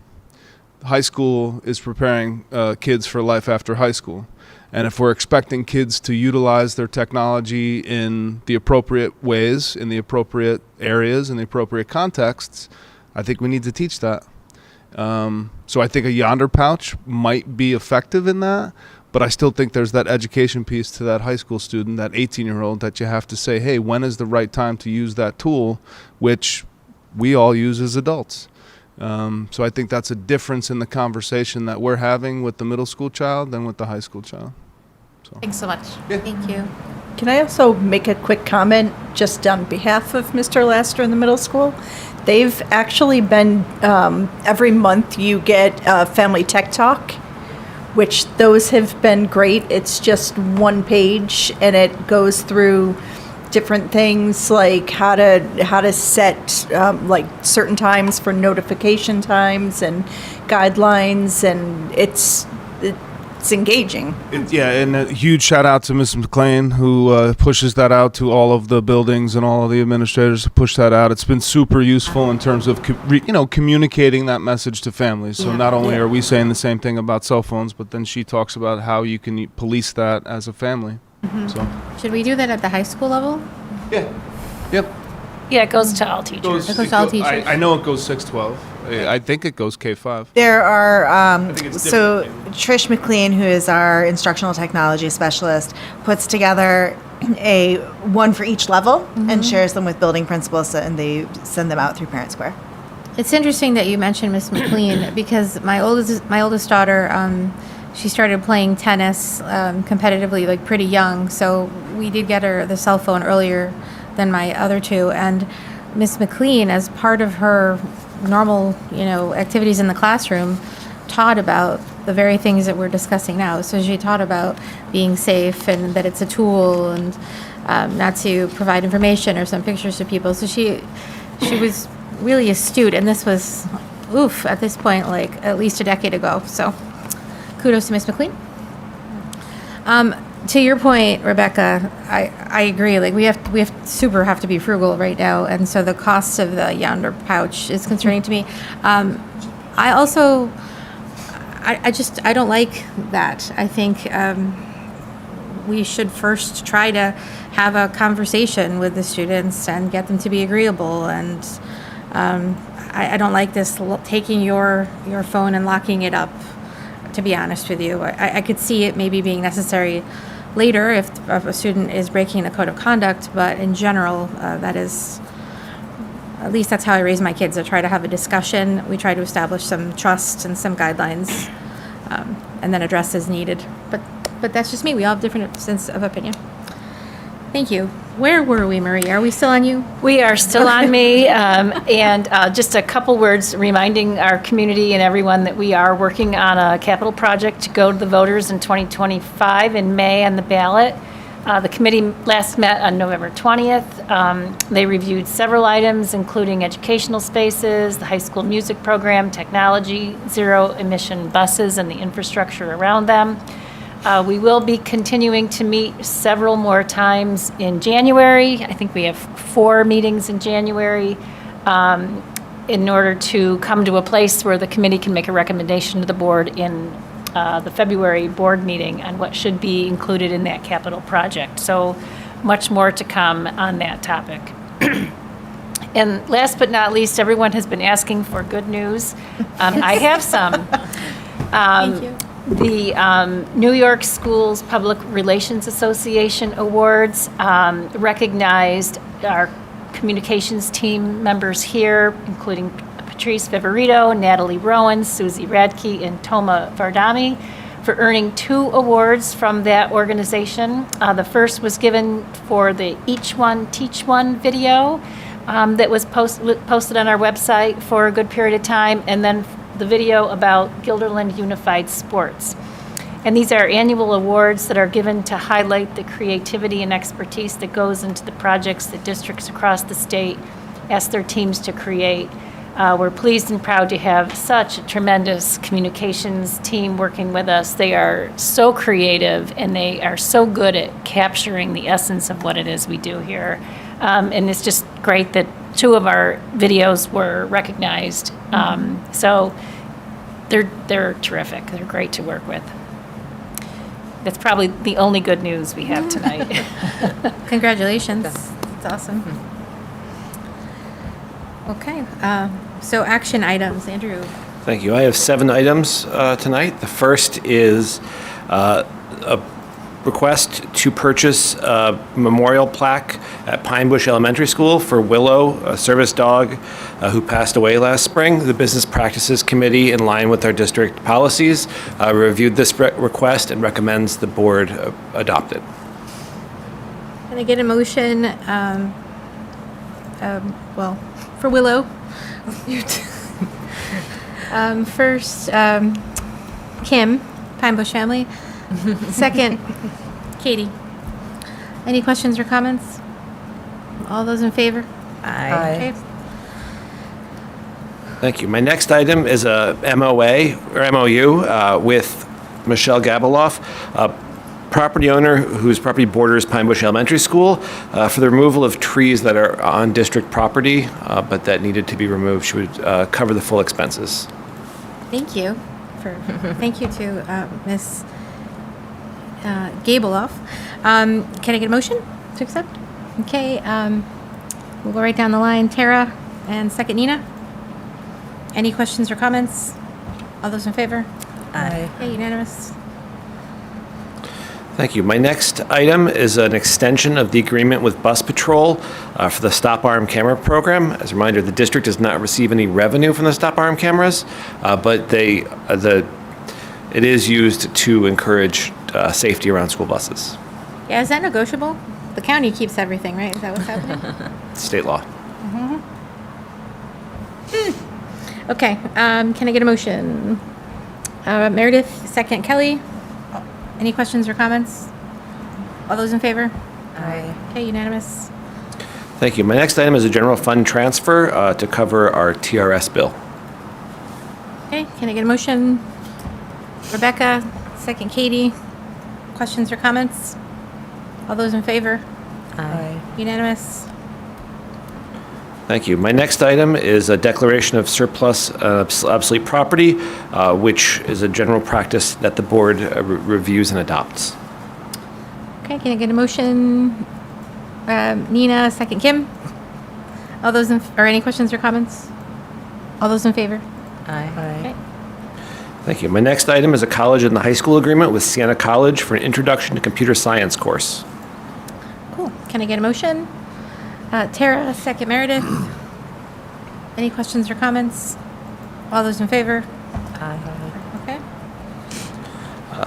High school is preparing kids for life after high school. And if we're expecting kids to utilize their technology in the appropriate ways, in the appropriate areas, in the appropriate contexts, I think we need to teach that. So I think a Yonder pouch might be effective in that, but I still think there's that education piece to that high school student, that 18-year-old, that you have to say, hey, when is the right time to use that tool, which we all use as adults. So I think that's a difference in the conversation that we're having with the middle school child than with the high school child. Thanks so much. Thank you. Can I also make a quick comment just on behalf of Mr. Laster in the middle school? They've actually been, every month you get Family Tech Talk, which those have been great. It's just one page and it goes through different things like how to set like certain times for notification times and guidelines, and it's engaging. And a huge shout out to Mrs. McLean who pushes that out to all of the buildings and all of the administrators to push that out. It's been super useful in terms of communicating that message to families. So not only are we saying the same thing about cell phones, but then she talks about how you can police that as a family. So Should we do that at the high school level? yeah, yep. Yeah, it goes to all teachers. It goes to all teachers. I know it goes 6-12. I think it goes K-5. There are, think it's so Trish McLean, who is our instructional technology specialist, puts together a one for each level and shares them with building principals, and they send them out through Parent Square. It's interesting that you mentioned Miss McLean because my oldest daughter, she started playing tennis competitively like pretty young. So we did get her the cell phone earlier than my other two. And Miss McLean, as part of her normal, activities in the classroom, taught about the very things that we're discussing now. So she taught about being safe and that it's a tool and not to provide information or send pictures to people. So she was really astute, and this was, at this point, like at least a decade ago. So kudos to Miss McLean. To your point, Rebecca, I agree. Like we have to be frugal right now, and so the cost of the Yonder pouch is concerning to me. I also, I don't like that. I think we should first try to have a conversation with the students and get them to be agreeable. And I don't like this taking your phone and locking it up. To be honest with you, I could see it maybe being necessary later if a student is breaking the code of conduct, but in general, that is, at least that's how I raise my kids. I try to have a discussion. We try to establish some trust and some guidelines, and then address as needed. But that's just me. We all have different sense of opinion. Thank you. Where were we, Marie? Are we still on you? We are still on me, and just a couple words reminding our community and everyone that we are working on a capital project to go to the voters in 2025 in May on the ballot. The committee last met on November 20th. They reviewed several items, including educational spaces, the high school music program, technology, zero-emission buses, and the infrastructure around them. We will be continuing to meet several more times in January. I think we have 4 meetings in January in order to come to a place where the committee can make a recommendation to the board in the February board meeting on what should be included in that capital project. So much more to come on that topic. And last but not least, everyone has been asking for good news. I have some. Thank you. The New York Schools Public Relations Association Awards recognized our communications team members here, including Patrice Viverito, Natalie Rowan, Susie Radke, and Toma Vardami, for earning 2 awards from that organization. The first was given for the Each One Teach One video that was posted on our website for a good period of time, and then the video about Guilderland Unified Sports. And these are annual awards that are given to highlight the creativity and expertise that goes into the projects that districts across the state ask their teams to create. We're pleased and proud to have such a tremendous communications team working with us. They are so creative and they are so good at capturing the essence of what it is we do here. And it's just great that 2 of our videos were recognized. So they're terrific. They're great to work with. That's probably the only good news we have tonight. Congratulations. That's awesome. Okay. So action items, Andrew. Thank you. I have 7 items tonight. The first is a request to purchase a memorial plaque at Pine Bush Elementary School for Willow, a service dog who passed away last spring. The Business Practices Committee, in line with our district policies, reviewed this request and recommends the board adopt it. Can I get a motion, for Willow? First, Kim, Pine Bush family. Second, Katie. Any questions or comments? All those in favor? Aye. Okay. Thank you. My next item is a MOA or MOU with Michelle Gabeloff, a property owner whose property borders Pine Bush Elementary School, for the removal of trees that are on district property, but that needed to be removed. She would cover the full expenses. Thank you. Thank you to Ms. Gabeloff. Can I get a motion to accept? Okay, we'll go right down the line. Tara, and second Nina. Any questions or comments? All those in favor? Aye. Okay, unanimous. Thank you. My next item is an extension of the agreement with Bus Patrol for the Stop Arm Camera Program. As a reminder, the district does not receive any revenue from the Stop Arm cameras, but it is used to encourage safety around school buses. Yeah, is that negotiable? The county keeps everything, right? Is that what's happening? State law. Okay, can I get a motion? Meredith, second Kelly. Any questions or comments? All those in favor? Aye. Okay, unanimous. Thank you. My next item is a general fund transfer to cover our TRS bill. Okay, can I get a motion? Rebecca, second Katie. Questions or comments? All those in favor? Aye. Unanimous. Thank you. My next item is a declaration of surplus obsolete property, which is a general practice that the board reviews and adopts. Okay, can I get a motion? Nina, second Kim. All those or any questions or comments? All those in favor? Aye. Okay. Thank you. My next item is a college and the high school agreement with Siena College for an introduction to computer science course. Cool. Can I get a motion? Tara, second Meredith. Any questions or comments? All those in favor? Aye. Okay.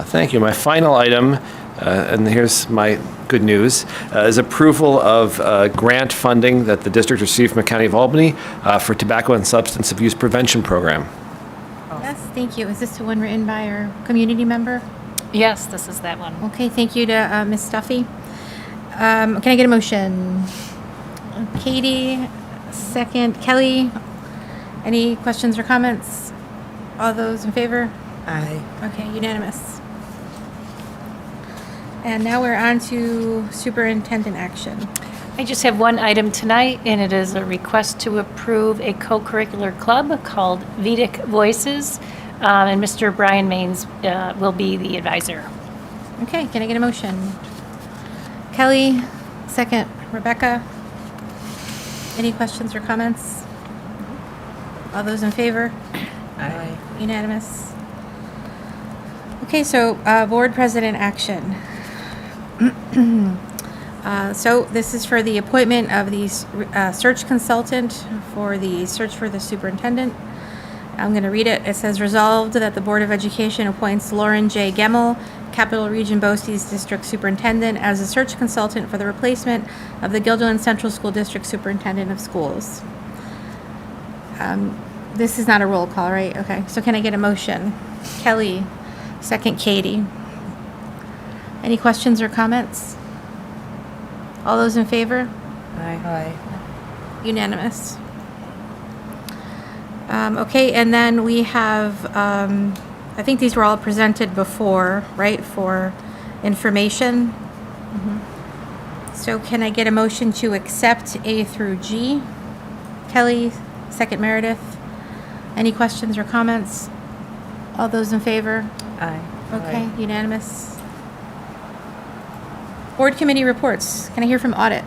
Thank you. My final item, and here's my good news, is approval of grant funding that the district received from the County of Albany for tobacco and substance abuse prevention program. Yes, thank you. Is this the one written by our community member? Yes, this is that one. Okay, thank you to Ms. Stuffy. Can I get a motion? Katie, second Kelly. Any questions or comments? All those in favor? Aye. Okay, unanimous. And now we're on to superintendent action. I just have one item tonight, and it is a request to approve a co-curricular club called Vedic Voices, and Mr. Brian Maines will be the advisor. Okay, can I get a motion? Kelly, second Rebecca. Any questions or comments? All those in favor? Aye. Unanimous. Okay, so board president action. So this is for the appointment of the search consultant for the search for the superintendent. I'm going to read it. It says, resolved that the Board of Education appoints Lauren J. Gemmel, Capital Region BOCES District Superintendent, as a search consultant for the replacement of the Guilderland Central School District Superintendent of Schools. This is not a roll call, right? Okay, so can I get a motion? Kelly, second Katie. Any questions or comments? All those in favor? Aye. Unanimous. Okay, and then we have, I think these were all presented before, right, for information. So can I get a motion to accept A through G? Kelly, second Meredith. Any questions or comments? All those in favor? Aye. Okay, unanimous. Board committee reports. Can I hear from audit?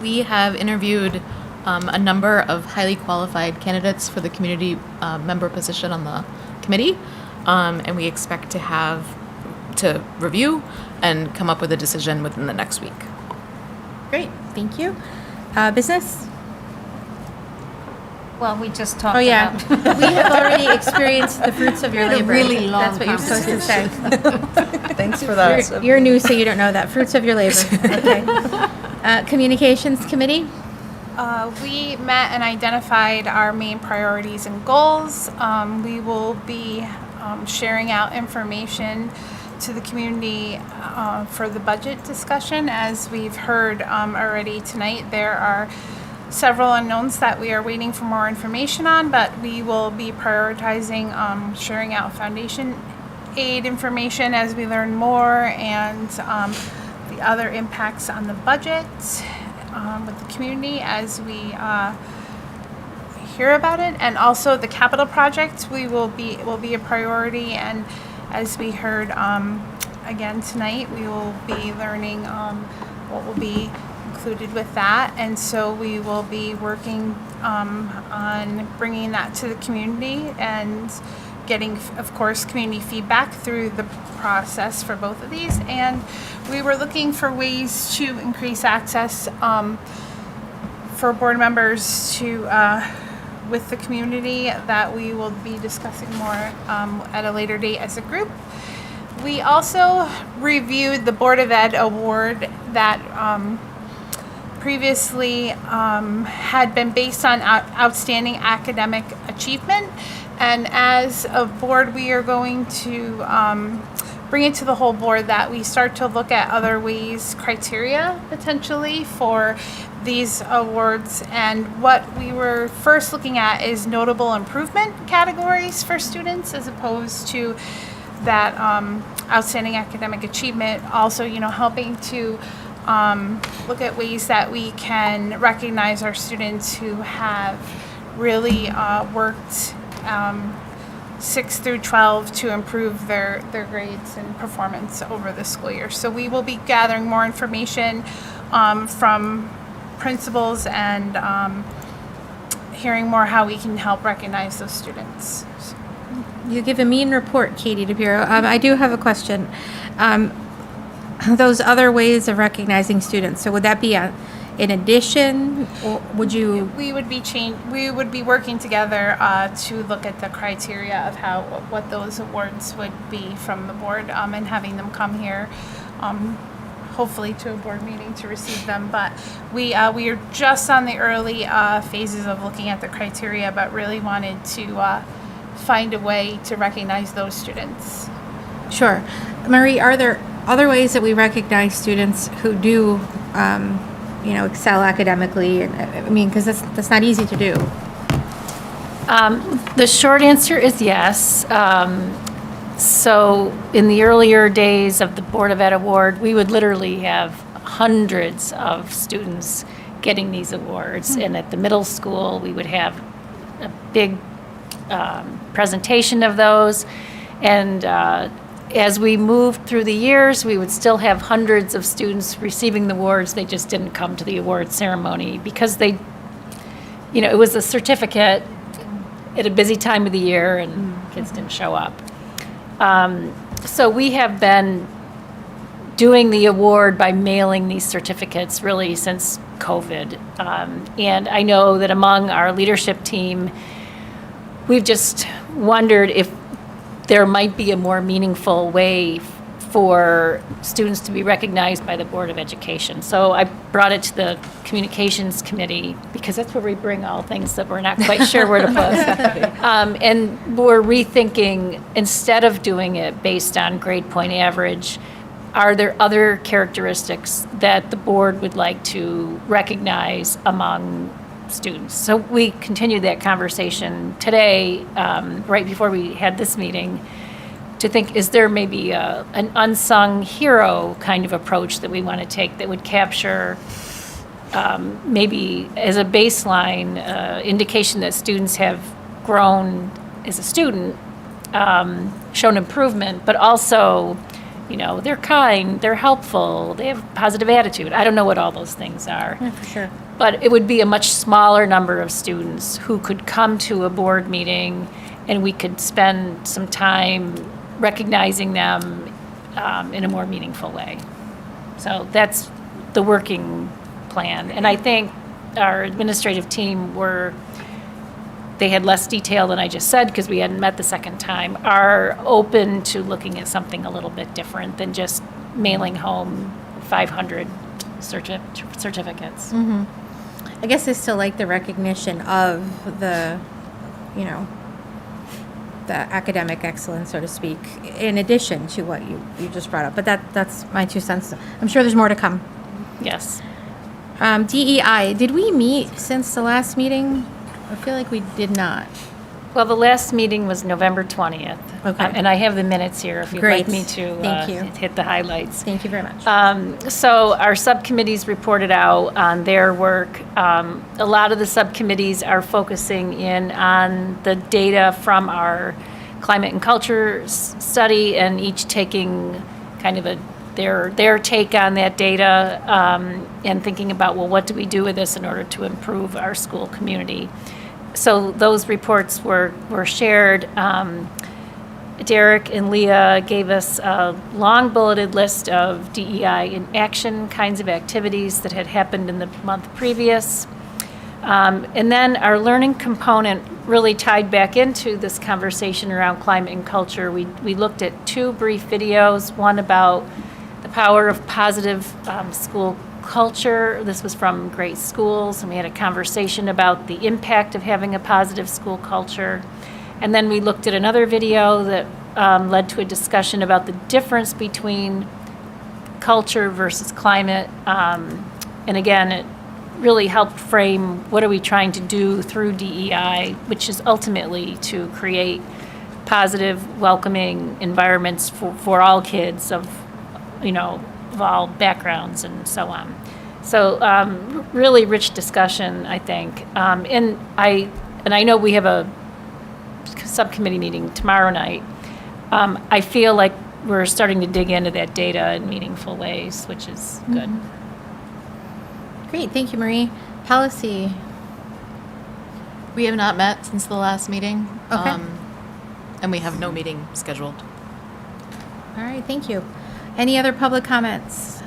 We have interviewed a number of highly qualified candidates for the community member position on the committee, and we expect to review and come up with a decision within the next week. Great, thank you. Business? Well, we just talked Oh, yeah. about. We have already experienced the fruits of your We had a labor. really long That's what you're supposed to say. Thanks for that. You're new, so you don't know that. Fruits of your labor. Okay. Communications committee? We met and identified our main priorities and goals. We will be sharing out information to the community for the budget discussion. As we've heard already tonight, there are several unknowns that we are waiting for more information on, but we will be prioritizing sharing out foundation aid information as we learn more, and the other impacts on the budget with the community as we hear about it. And also the capital project will be a priority, and as we heard again tonight. We will be learning what will be included with that, and so we will be working on bringing that to the community and getting, of course, community feedback through the process for both of these. And we were looking for ways to increase access for board members to with the community that we will be discussing more at a later date as a group. We also reviewed the Board of Ed award that previously had been based on outstanding academic achievement. And as a board, we are going to bring it to the whole board that we start to look at other ways, criteria potentially for these awards. And what we were first looking at is notable improvement categories for students as opposed to that outstanding academic achievement. Also, helping to look at ways that we can recognize our students who have really worked 6 through 12 to improve their grades and performance over the school year. So we will be gathering more information from principals and hearing more how we can help recognize those students. You give a mean report, Katie DePiero. I do have a question. Those other ways of recognizing students, so would that be in addition, or would you? We would be working together to look at the criteria of what those awards would be from the board, and having them come here, hopefully to a board meeting to receive them. But we are just on the early phases of looking at the criteria, but really wanted to find a way to recognize those students. Sure. Marie, are there other ways that we recognize students who do excel academically? I mean, because that's not easy to do. The short answer is yes. So in the earlier days of the Board of Ed Award, we would literally have hundreds of students getting these awards. And at the middle school, we would have a big presentation of those. And as we moved through the years, we would still have hundreds of students receiving the awards. They just didn't come to the award ceremony because it was a certificate at a busy time of the year and kids didn't show up. So we have been doing the award by mailing these certificates really since COVID. And I know that among our leadership team, we've just wondered if there might be a more meaningful way for students to be recognized by the Board of Education. So I brought it to the Communications Committee because that's where we bring all things that we're not quite sure where to put. And we're rethinking, instead of doing it based on grade point average, are there other characteristics that the board would like to recognize among students? So we continued that conversation today, right before we had this meeting, to think, is there maybe an unsung hero kind of approach that we want to take that would capture maybe as a baseline indication that students have grown as a student, shown improvement, but also, they're kind, they're helpful, they have a positive attitude. I don't know what all those things are. Yeah, for sure. But it would be a much smaller number of students who could come to a board meeting and we could spend some time recognizing them in a more meaningful way. So that's the working plan. And I think our administrative team they had less detail than I just said because we hadn't met the second time, are open to looking at something a little bit different than just mailing home 500 certificates. Mm-hmm. I guess I still like the recognition of the academic excellence, so to speak, in addition to what you just brought up. But that's my 2 cents. I'm sure there's more to come. Yes. DEI, did we meet since the last meeting? I feel like we did not. Well, the last meeting was November 20th. Okay. And I have the minutes here if you'd Great. like me to Thank you. hit the highlights. Thank you very much. So our subcommittees reported out on their work. A lot of the subcommittees are focusing in on the data from our climate and culture study and each taking kind of their take on that data, and thinking about, well, what do we do with this in order to improve our school community? So those reports were shared. Derek and Leah gave us a long bulleted list of DEI in action kinds of activities that had happened in the month previous. And then our learning component really tied back into this conversation around climate and culture. We looked at 2 brief videos, one about the power of positive school culture. This was from Great Schools, and we had a conversation about the impact of having a positive school culture. And then we looked at another video that led to a discussion about the difference between culture versus climate. And again, it really helped frame what are we trying to do through DEI, which is ultimately to create positive, welcoming environments for all kids of all backgrounds and so on. So really rich discussion, I think. And I know we have a subcommittee meeting tomorrow night. I feel like we're starting to dig into that data in meaningful ways, which is good. Great, thank you, Marie. Policy. We have not met since the last meeting. Okay. And we have no meeting scheduled. All right, thank you. Any other public comments?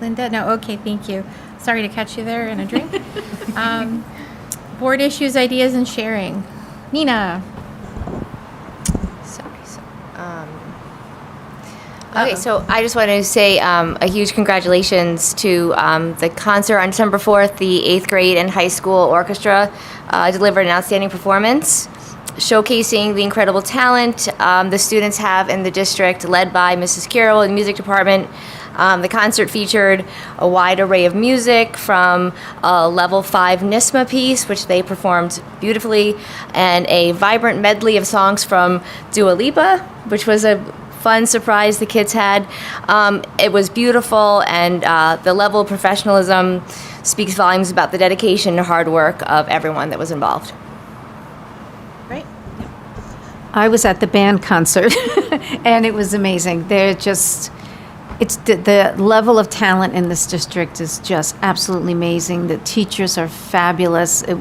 Linda? No, okay, thank you. Sorry to catch you there in a drink. Board issues, ideas, and sharing. Nina. Okay, so I just wanted to say a huge congratulations to the concert on December 4th. The 8th grade and high school orchestra delivered an outstanding performance, showcasing the incredible talent the students have in the district, led by Mrs. Carroll in the music department. The concert featured a wide array of music, from a level 5 NISMA piece, which they performed beautifully, and a vibrant medley of songs from Dua Lipa, which was a fun surprise the kids had. It was beautiful, and the level of professionalism speaks volumes about the dedication and hard work of everyone that was involved. Great. I was at the band concert, and it was amazing. It's the level of talent in this district is just absolutely amazing. The teachers are fabulous. It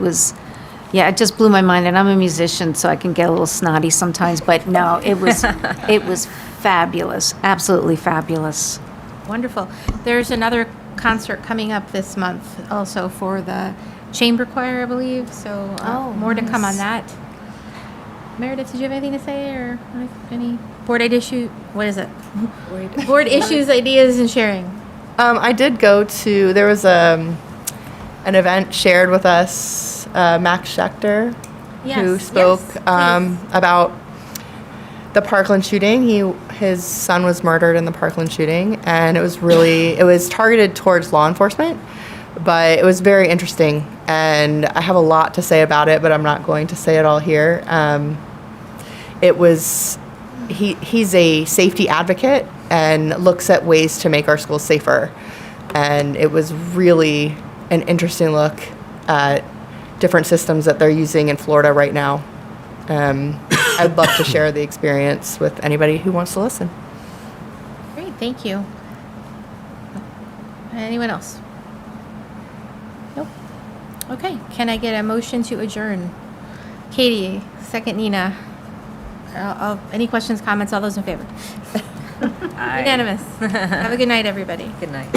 just blew my mind. And I'm a musician, so I can get a little snotty sometimes. But no, it was fabulous, absolutely fabulous. Wonderful. There's another concert coming up this month, also for the chamber choir, I believe. So more to come on that. Meredith, did you have anything to say, or any board issue? What is it? Board issues, ideas, and sharing. I did go to, there was an event shared with us, Max Schechter, who spoke about the Parkland shooting. His son was murdered in the Parkland shooting, and it was targeted towards law enforcement, but it was very interesting, and I have a lot to say about it, but I'm not going to say it all here. He's a safety advocate and looks at ways to make our schools safer. And it was really an interesting look at different systems that they're using in Florida right now. I'd love to share the experience with anybody who wants to listen. Great, thank you. Anyone else? Nope. Okay, can I get a motion to adjourn? Katie, second Nina. Any questions, comments, all those in favor? Unanimous. Have a good night, everybody. Good night.